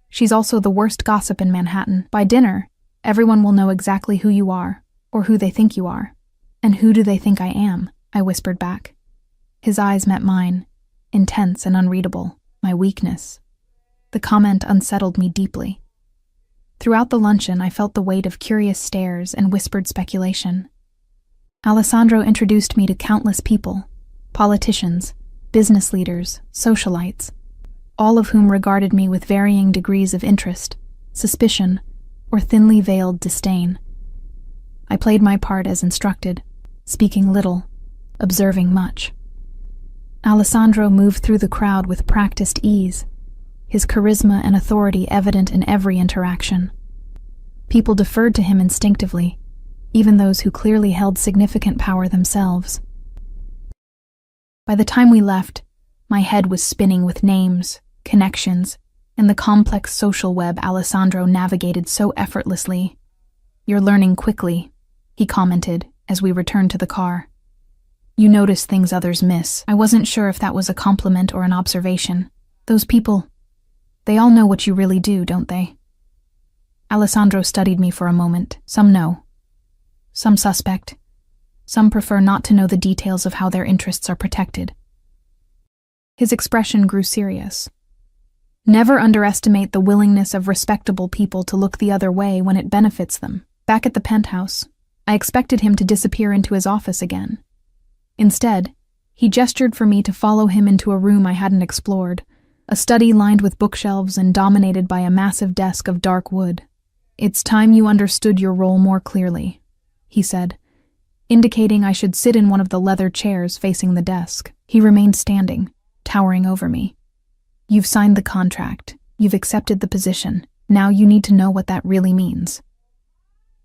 She's also the worst gossip in Manhattan. By dinner, everyone will know exactly who you are, or who they think you are. And who do they think I am? I whispered back. His eyes met mine, intense and unreadable, my weakness. The comment unsettled me deeply. Throughout the luncheon, I felt the weight of curious stares and whispered speculation. Alessandro introduced me to countless people, politicians, business leaders, socialites, all of whom regarded me with varying degrees of interest, suspicion, or thinly veiled disdain. I played my part as instructed, speaking little, observing much. Alessandro moved through the crowd with practiced ease, his charisma and authority evident in every interaction. People deferred to him instinctively, even those who clearly held significant power themselves. By the time we left, my head was spinning with names, connections, and the complex social web Alessandro navigated so effortlessly. "You're learning quickly," he commented as we returned to the car. "You notice things others miss." I wasn't sure if that was a compliment or an observation. Those people, they all know what you really do, don't they? Alessandro studied me for a moment. Some know. Some suspect. Some prefer not to know the details of how their interests are protected. His expression grew serious. Never underestimate the willingness of respectable people to look the other way when it benefits them. Back at the penthouse, I expected him to disappear into his office again. Instead, he gestured for me to follow him into a room I hadn't explored, a study lined with bookshelves and dominated by a massive desk of dark wood. "It's time you understood your role more clearly," he said, indicating I should sit in one of the leather chairs facing the desk. He remained standing, towering over me. "You've signed the contract. You've accepted the position. Now you need to know what that really means."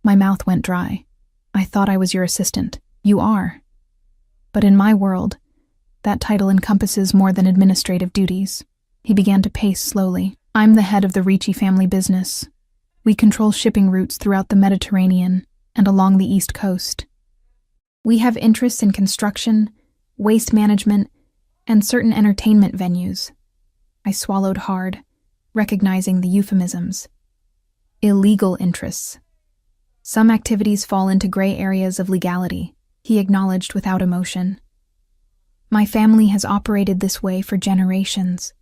My mouth went dry. "I thought I was your assistant." "You are. But in my world, that title encompasses more than administrative duties." He began to pace slowly. "I'm the head of the Ricci family business. We control shipping routes throughout the Mediterranean and along the East Coast. We have interests in construction, waste management, and certain entertainment venues." I swallowed hard, recognizing the euphemisms. "Illegal interests. Some activities fall into gray areas of legality," he acknowledged without emotion. "My family has operated this way for generations.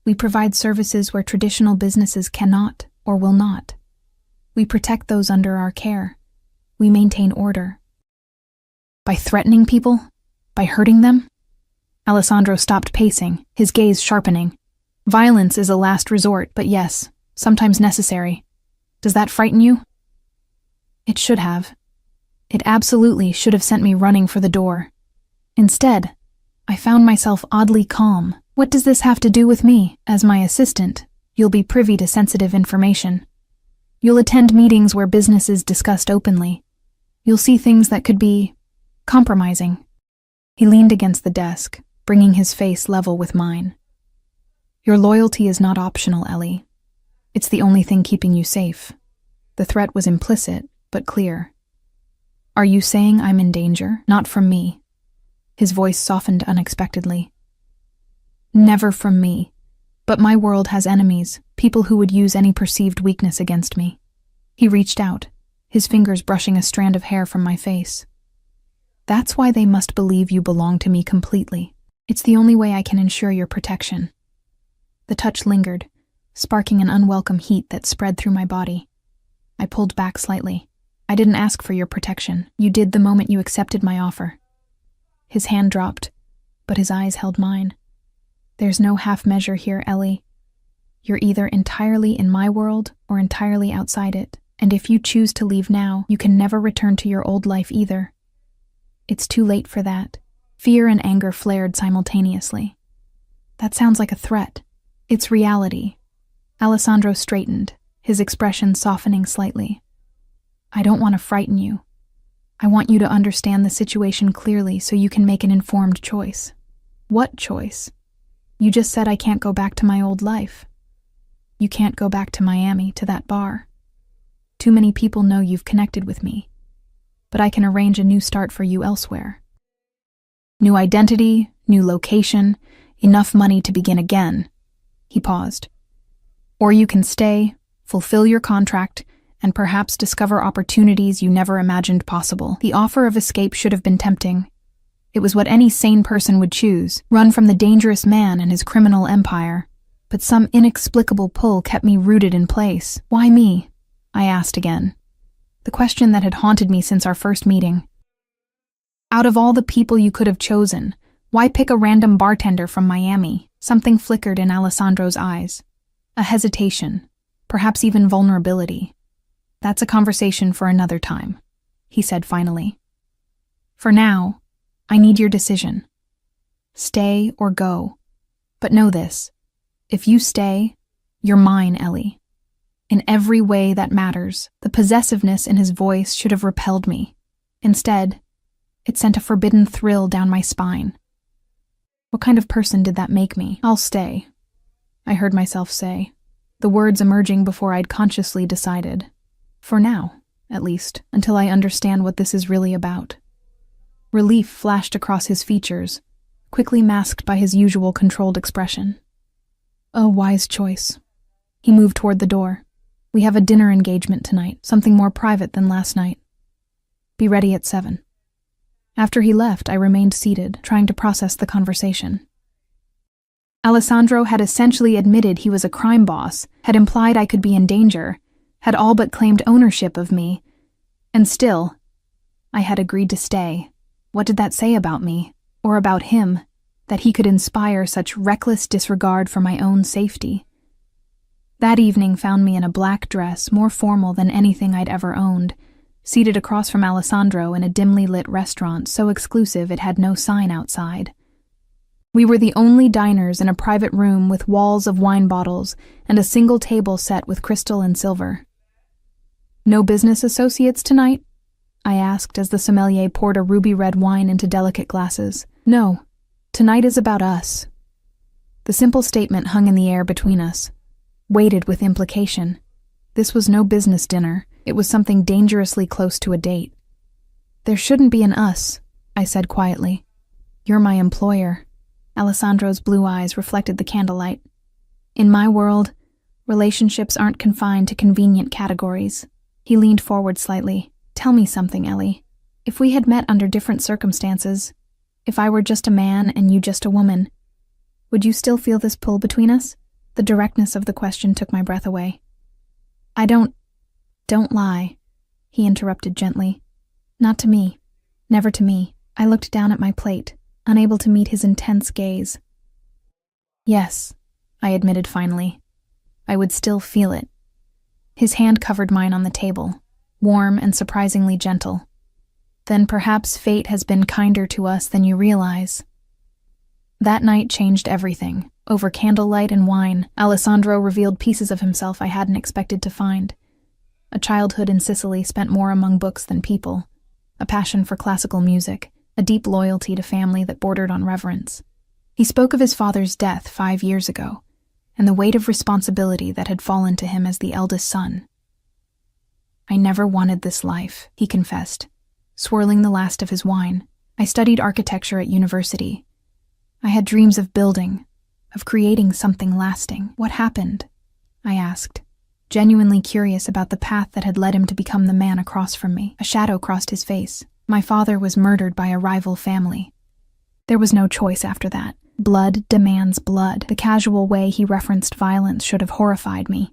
We provide services where traditional businesses cannot or will not. We protect those under our care. We maintain order." "By threatening people? By hurting them?" Alessandro stopped pacing, his gaze sharpening. "Violence is a last resort, but yes, sometimes necessary. Does that frighten you?" It should have. It absolutely should have sent me running for the door. Instead, I found myself oddly calm. "What does this have to do with me? As my assistant, you'll be privy to sensitive information. You'll attend meetings where business is discussed openly. You'll see things that could be compromising." He leaned against the desk, bringing his face level with mine. "Your loyalty is not optional, Ellie. It's the only thing keeping you safe." The threat was implicit, but clear. "Are you saying I'm in danger? Not from me." His voice softened unexpectedly. "Never from me. But my world has enemies, people who would use any perceived weakness against me." He reached out, his fingers brushing a strand of hair from my face. "That's why they must believe you belong to me completely. It's the only way I can ensure your protection." The touch lingered, sparking an unwelcome heat that spread through my body. I pulled back slightly. "I didn't ask for your protection. You did the moment you accepted my offer." His hand dropped, but his eyes held mine. "There's no half measure here, Ellie. You're either entirely in my world or entirely outside it, and if you choose to leave now, you can never return to your old life either. It's too late for that. Fear and anger flared simultaneously. That sounds like a threat. It's reality. Alessandro straightened, his expression softening slightly. I don't want to frighten you. I want you to understand the situation clearly so you can make an informed choice. What choice? You just said I can't go back to my old life. You can't go back to Miami, to that bar. Too many people know you've connected with me. But I can arrange a new start for you elsewhere. New identity, new location, enough money to begin again. He paused. Or you can stay, fulfill your contract, and perhaps discover opportunities you never imagined possible. The offer of escape should have been tempting. It was what any sane person would choose, run from the dangerous man and his criminal empire. But some inexplicable pull kept me rooted in place. Why me? I asked again. The question that had haunted me since our first meeting. Out of all the people you could have chosen, why pick a random bartender from Miami? Something flickered in Alessandro's eyes. A hesitation, perhaps even vulnerability. That's a conversation for another time, he said finally. For now, I need your decision. Stay or go. But know this, if you stay, you're mine, Ellie. In every way that matters, the possessiveness in his voice should have repelled me. Instead, it sent a forbidden thrill down my spine. What kind of person did that make me? I'll stay, I heard myself say, the words emerging before I'd consciously decided. For now, at least, until I understand what this is really about. Relief flashed across his features, quickly masked by his usual controlled expression. A wise choice. He moved toward the door. We have a dinner engagement tonight, something more private than last night. Be ready at 7. After he left, I remained seated, trying to process the conversation. Alessandro had essentially admitted he was a crime boss, had implied I could be in danger, had all but claimed ownership of me, and still, I had agreed to stay. What did that say about me, or about him, that he could inspire such reckless disregard for my own safety? That evening found me in a black dress, more formal than anything I'd ever owned, seated across from Alessandro in a dimly lit restaurant so exclusive it had no sign outside. We were the only diners in a private room with walls of wine bottles and a single table set with crystal and silver. No business associates tonight? I asked as the sommelier poured a ruby-red wine into delicate glasses. No, tonight is about us. The simple statement hung in the air between us, weighted with implication. This was no business dinner. It was something dangerously close to a date. There shouldn't be an us, I said quietly. You're my employer. Alessandro's blue eyes reflected the candlelight. In my world, relationships aren't confined to convenient categories. He leaned forward slightly. Tell me something, Ellie. If we had met under different circumstances, if I were just a man and you just a woman, would you still feel this pull between us? The directness of the question took my breath away. Don't lie, he interrupted gently. Not to me. Never to me. I looked down at my plate, unable to meet his intense gaze. Yes, I admitted finally. I would still feel it. His hand covered mine on the table, warm and surprisingly gentle. Then perhaps fate has been kinder to us than you realize. That night changed everything. Over candlelight and wine, Alessandro revealed pieces of himself I hadn't expected to find. A childhood in Sicily spent more among books than people, a passion for classical music, a deep loyalty to family that bordered on reverence. He spoke of his father's death 5 years ago, and the weight of responsibility that had fallen to him as the eldest son. I never wanted this life, he confessed, swirling the last of his wine. I studied architecture at university. I had dreams of building, of creating something lasting. What happened? I asked, genuinely curious about the path that had led him to become the man across from me. A shadow crossed his face. My father was murdered by a rival family. There was no choice after that. Blood demands blood. The casual way he referenced violence should have horrified me.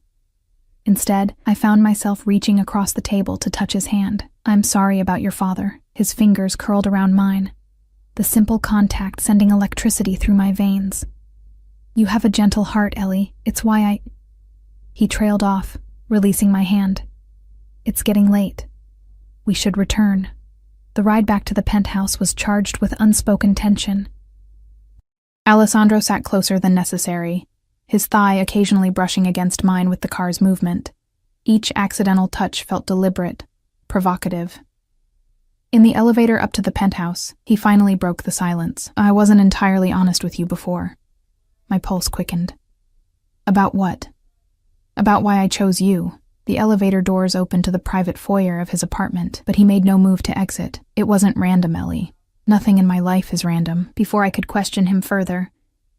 Instead, I found myself reaching across the table to touch his hand. I'm sorry about your father. His fingers curled around mine, the simple contact sending electricity through my veins. You have a gentle heart, Ellie. It's why I... He trailed off, releasing my hand. It's getting late. We should return. The ride back to the penthouse was charged with unspoken tension. Alessandro sat closer than necessary, his thigh occasionally brushing against mine with the car's movement. Each accidental touch felt deliberate, provocative. In the elevator up to the penthouse, he finally broke the silence. I wasn't entirely honest with you before. My pulse quickened. About what? About why I chose you. The elevator doors opened to the private foyer of his apartment, but he made no move to exit. It wasn't random, Ellie. Nothing in my life is random. Before I could question him further,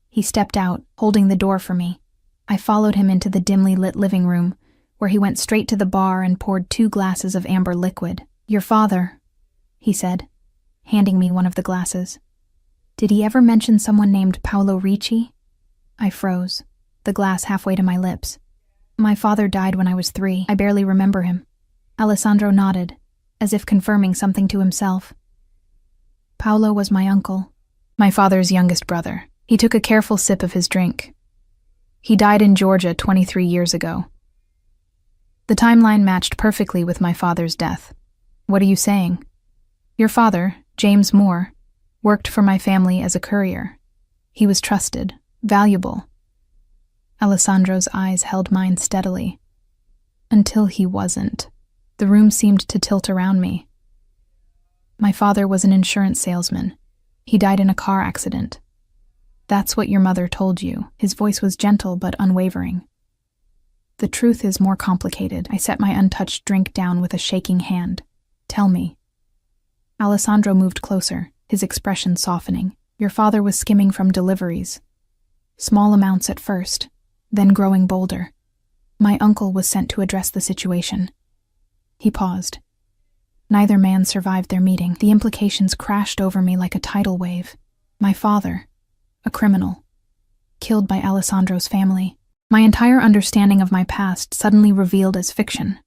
he stepped out, holding the door for me. I followed him into the dimly lit living room, where he went straight to the bar and poured 2 glasses of amber liquid. Your father, he said, handing me one of the glasses. Did he ever mention someone named Paolo Ricci? I froze, the glass halfway to my lips. My father died when I was 3. I barely remember him. Alessandro nodded, as if confirming something to himself. Paolo was my uncle, my father's youngest brother. He took a careful sip of his drink. He died in Georgia 23 years ago. The timeline matched perfectly with my father's death. What are you saying? Your father, James Moore, worked for my family as a courier. He was trusted, valuable. Alessandro's eyes held mine steadily. Until he wasn't. The room seemed to tilt around me. My father was an insurance salesman. He died in a car accident. That's what your mother told you. His voice was gentle but unwavering. The truth is more complicated. I set my untouched drink down with a shaking hand. Tell me. Alessandro moved closer, his expression softening. Your father was skimming from deliveries. Small amounts at first, then growing bolder. My uncle was sent to address the situation. He paused. Neither man survived their meeting. The implications crashed over me like a tidal wave. My father, a criminal, killed by Alessandro's family. My entire understanding of my past suddenly revealed as fiction.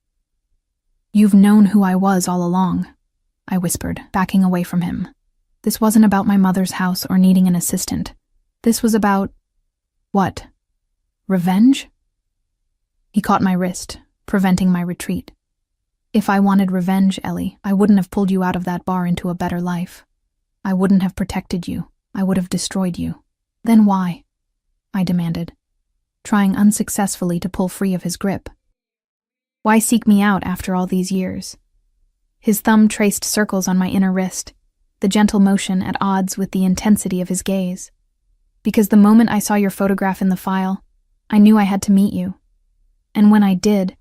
You've known who I was all along, I whispered, backing away from him. This wasn't about my mother's house or needing an assistant. This was about... what? Revenge? He caught my wrist, preventing my retreat. If I wanted revenge, Ellie, I wouldn't have pulled you out of that bar into a better life. I wouldn't have protected you. I would have destroyed you. Then why? I demanded, trying unsuccessfully to pull free of his grip. Why seek me out after all these years? His thumb traced circles on my inner wrist, the gentle motion at odds with the intensity of his gaze. Because the moment I saw your photograph in the file, I knew I had to meet you. And when I did,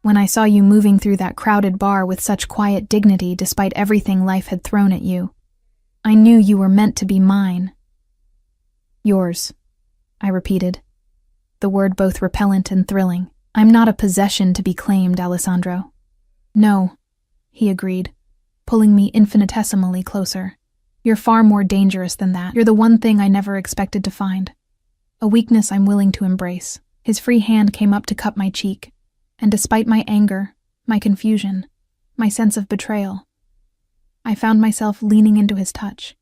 when I saw you moving through that crowded bar with such quiet dignity despite everything life had thrown at you, I knew you were meant to be mine. Yours, I repeated, the word both repellent and thrilling. I'm not a possession to be claimed, Alessandro. No, he agreed, pulling me infinitesimally closer. You're far more dangerous than that. You're the one thing I never expected to find. A weakness I'm willing to embrace. His free hand came up to cup my cheek, and despite my anger, my confusion, my sense of betrayal, I found myself leaning into his touch.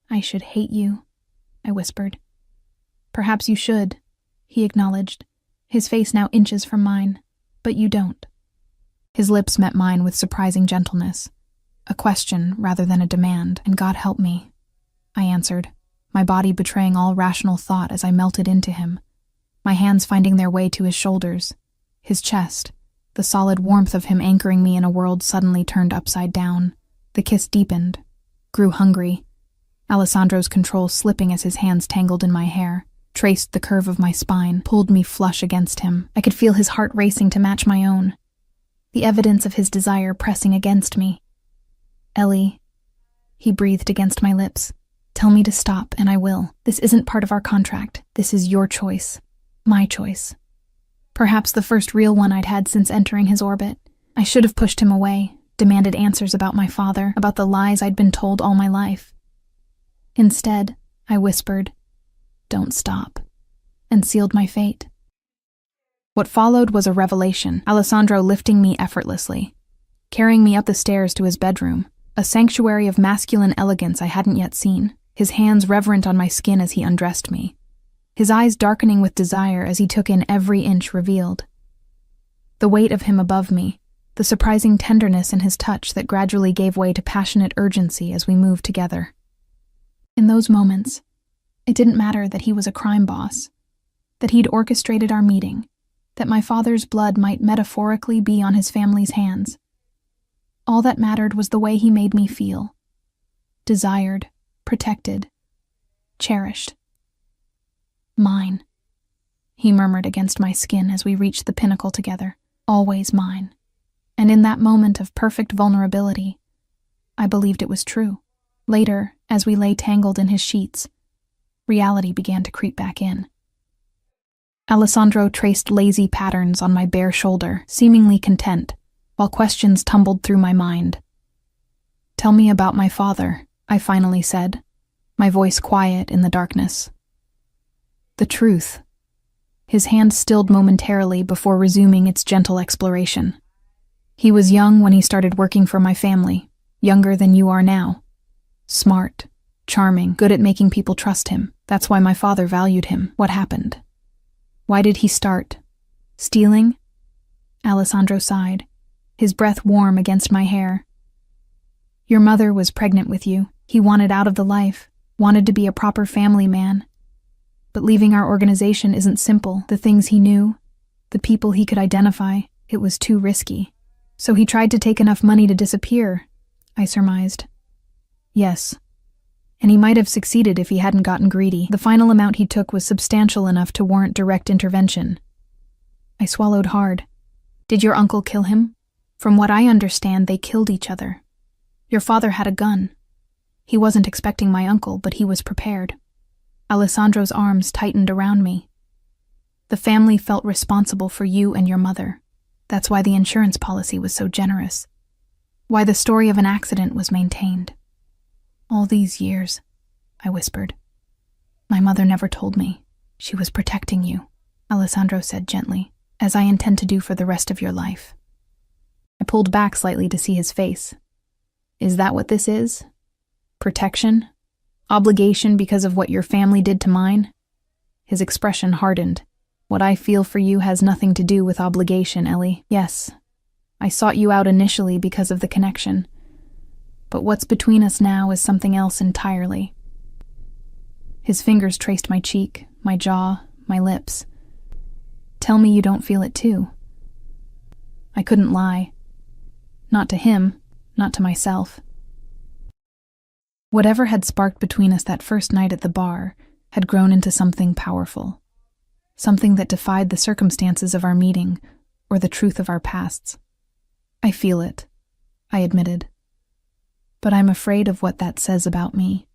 I should hate you, I whispered. Perhaps you should, he acknowledged, his face now inches from mine, but you don't. His lips met mine with surprising gentleness, a question rather than a demand, and God help me, I answered, my body betraying all rational thought as I melted into him, my hands finding their way to his shoulders, his chest, the solid warmth of him anchoring me in a world suddenly turned upside down. The kiss deepened, grew hungry, Alessandro's control slipping as his hands tangled in my hair, traced the curve of my spine, pulled me flush against him. I could feel his heart racing to match my own, the evidence of his desire pressing against me. Ellie, he breathed against my lips. Tell me to stop, and I will. This isn't part of our contract. This is your choice. My choice. Perhaps the first real one I'd had since entering his orbit. I should have pushed him away, demanded answers about my father, about the lies I'd been told all my life. Instead, I whispered, "Don't stop," and sealed my fate. What followed was a revelation, Alessandro lifting me effortlessly, carrying me up the stairs to his bedroom, a sanctuary of masculine elegance I hadn't yet seen, his hands reverent on my skin as he undressed me, his eyes darkening with desire as he took in every inch revealed. The weight of him above me, the surprising tenderness in his touch that gradually gave way to passionate urgency as we moved together. In those moments, it didn't matter that he was a crime boss, that he'd orchestrated our meeting, that my father's blood might metaphorically be on his family's hands. All that mattered was the way he made me feel. Desired, protected, cherished. Mine, he murmured against my skin as we reached the pinnacle together. Always mine. And in that moment of perfect vulnerability, I believed it was true. Later, as we lay tangled in his sheets, reality began to creep back in. Alessandro traced lazy patterns on my bare shoulder, seemingly content, while questions tumbled through my mind. "Tell me about my father," I finally said, my voice quiet in the darkness. "The truth." His hand stilled momentarily before resuming its gentle exploration. "He was young when he started working for my family, younger than you are now. Smart, charming, good at making people trust him. That's why my father valued him. What happened? Why did he start? Stealing?" Alessandro sighed, his breath warm against my hair. "Your mother was pregnant with you. He wanted out of the life, wanted to be a proper family man. But leaving our organization isn't simple. The things he knew, the people he could identify, it was too risky. So he tried to take enough money to disappear," I surmised. "Yes. And he might have succeeded if he hadn't gotten greedy. The final amount he took was substantial enough to warrant direct intervention." I swallowed hard. "Did your uncle kill him? From what I understand, they killed each other. Your father had a gun. He wasn't expecting my uncle, but he was prepared." Alessandro's arms tightened around me. "The family felt responsible for you and your mother. That's why the insurance policy was so generous. Why the story of an accident was maintained. All these years," I whispered. "My mother never told me. She was protecting you," Alessandro said gently, "as I intend to do for the rest of your life." I pulled back slightly to see his face. "Is that what this is? Protection? Obligation because of what your family did to mine?" His expression hardened. "What I feel for you has nothing to do with obligation, Ellie. Yes, I sought you out initially because of the connection. But what's between us now is something else entirely." His fingers traced my cheek, my jaw, my lips. "Tell me you don't feel it too." I couldn't lie. Not to him, not to myself. Whatever had sparked between us that first night at the bar had grown into something powerful. Something that defied the circumstances of our meeting or the truth of our pasts. "I feel it," I admitted. "But I'm afraid of what that says about me.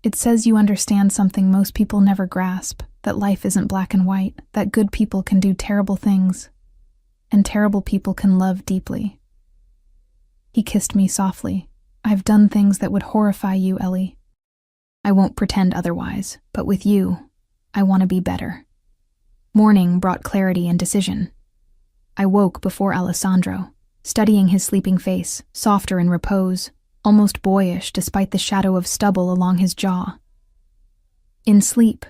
It says you understand something most people never grasp, that life isn't black and white, that good people can do terrible things, and terrible people can love deeply." He kissed me softly. "I've done things that would horrify you, Ellie. I won't pretend otherwise, but with you, I want to be better." Morning brought clarity and decision. I woke before Alessandro, studying his sleeping face, softer in repose, almost boyish despite the shadow of stubble along his jaw. In sleep,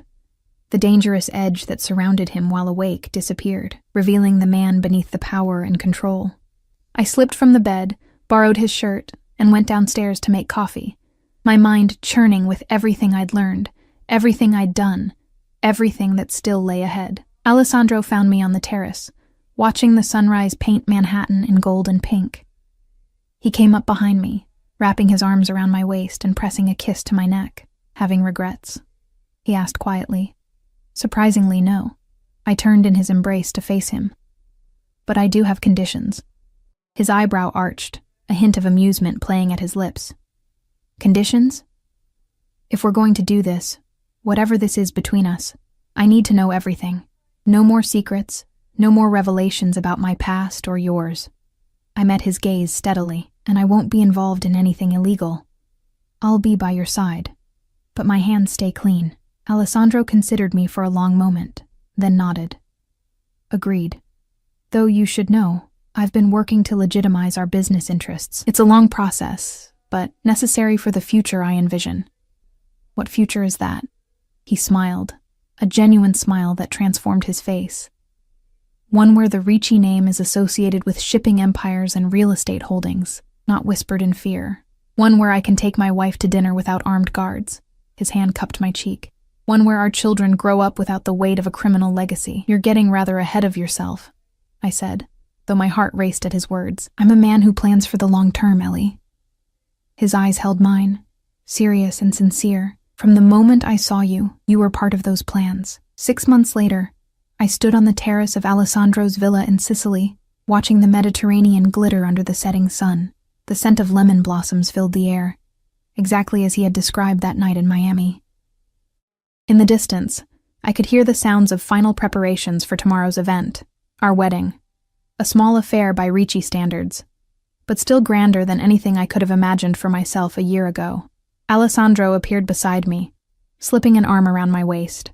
the dangerous edge that surrounded him while awake disappeared, revealing the man beneath the power and control. I slipped from the bed, borrowed his shirt, and went downstairs to make coffee, my mind churning with everything I'd learned, everything I'd done, everything that still lay ahead. Alessandro found me on the terrace, watching the sunrise paint Manhattan in gold and pink. He came up behind me, wrapping his arms around my waist and pressing a kiss to my neck. "Having regrets?" he asked quietly. Surprisingly, no. I turned in his embrace to face him. "But I do have conditions." His eyebrow arched, a hint of amusement playing at his lips. "Conditions? If we're going to do this, whatever this is between us, I need to know everything. No more secrets, no more revelations about my past or yours." I met his gaze steadily, "and I won't be involved in anything illegal. I'll be by your side, but my hands stay clean." Alessandro considered me for a long moment, then nodded. "Agreed. Though you should know, I've been working to legitimize our business interests. It's a long process, but necessary for the future I envision." "What future is that?" He smiled, a genuine smile that transformed his face. One where the Ricci name is associated with shipping empires and real estate holdings, not whispered in fear. One where I can take my wife to dinner without armed guards. His hand cupped my cheek. One where our children grow up without the weight of a criminal legacy. You're getting rather ahead of yourself, I said, though my heart raced at his words. I'm a man who plans for the long term, Ellie. His eyes held mine, serious and sincere. From the moment I saw you, you were part of those plans. 6 months later, I stood on the terrace of Alessandro's villa in Sicily, watching the Mediterranean glitter under the setting sun. The scent of lemon blossoms filled the air, exactly as he had described that night in Miami. In the distance, I could hear the sounds of final preparations for tomorrow's event, our wedding. A small affair by Ricci standards, but still grander than anything I could have imagined for myself a year ago. Alessandro appeared beside me, slipping an arm around my waist.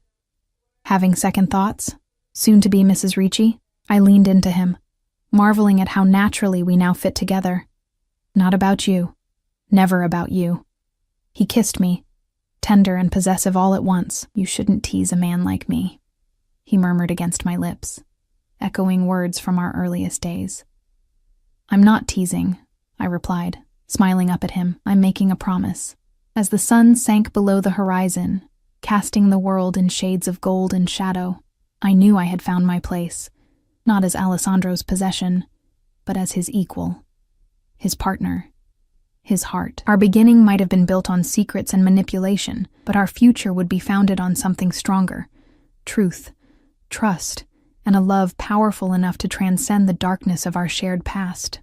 Having second thoughts, soon to be Mrs. Ricci, I leaned into him, marveling at how naturally we now fit together. Not about you. Never about you. He kissed me, tender and possessive all at once. You shouldn't tease a man like me, he murmured against my lips, echoing words from our earliest days. I'm not teasing, I replied, smiling up at him. I'm making a promise. As the sun sank below the horizon, casting the world in shades of gold and shadow, I knew I had found my place, not as Alessandro's possession, but as his equal, his partner, his heart. Our beginning might have been built on secrets and manipulation, but our future would be founded on something stronger: truth, trust, and a love powerful enough to transcend the darkness of our shared past.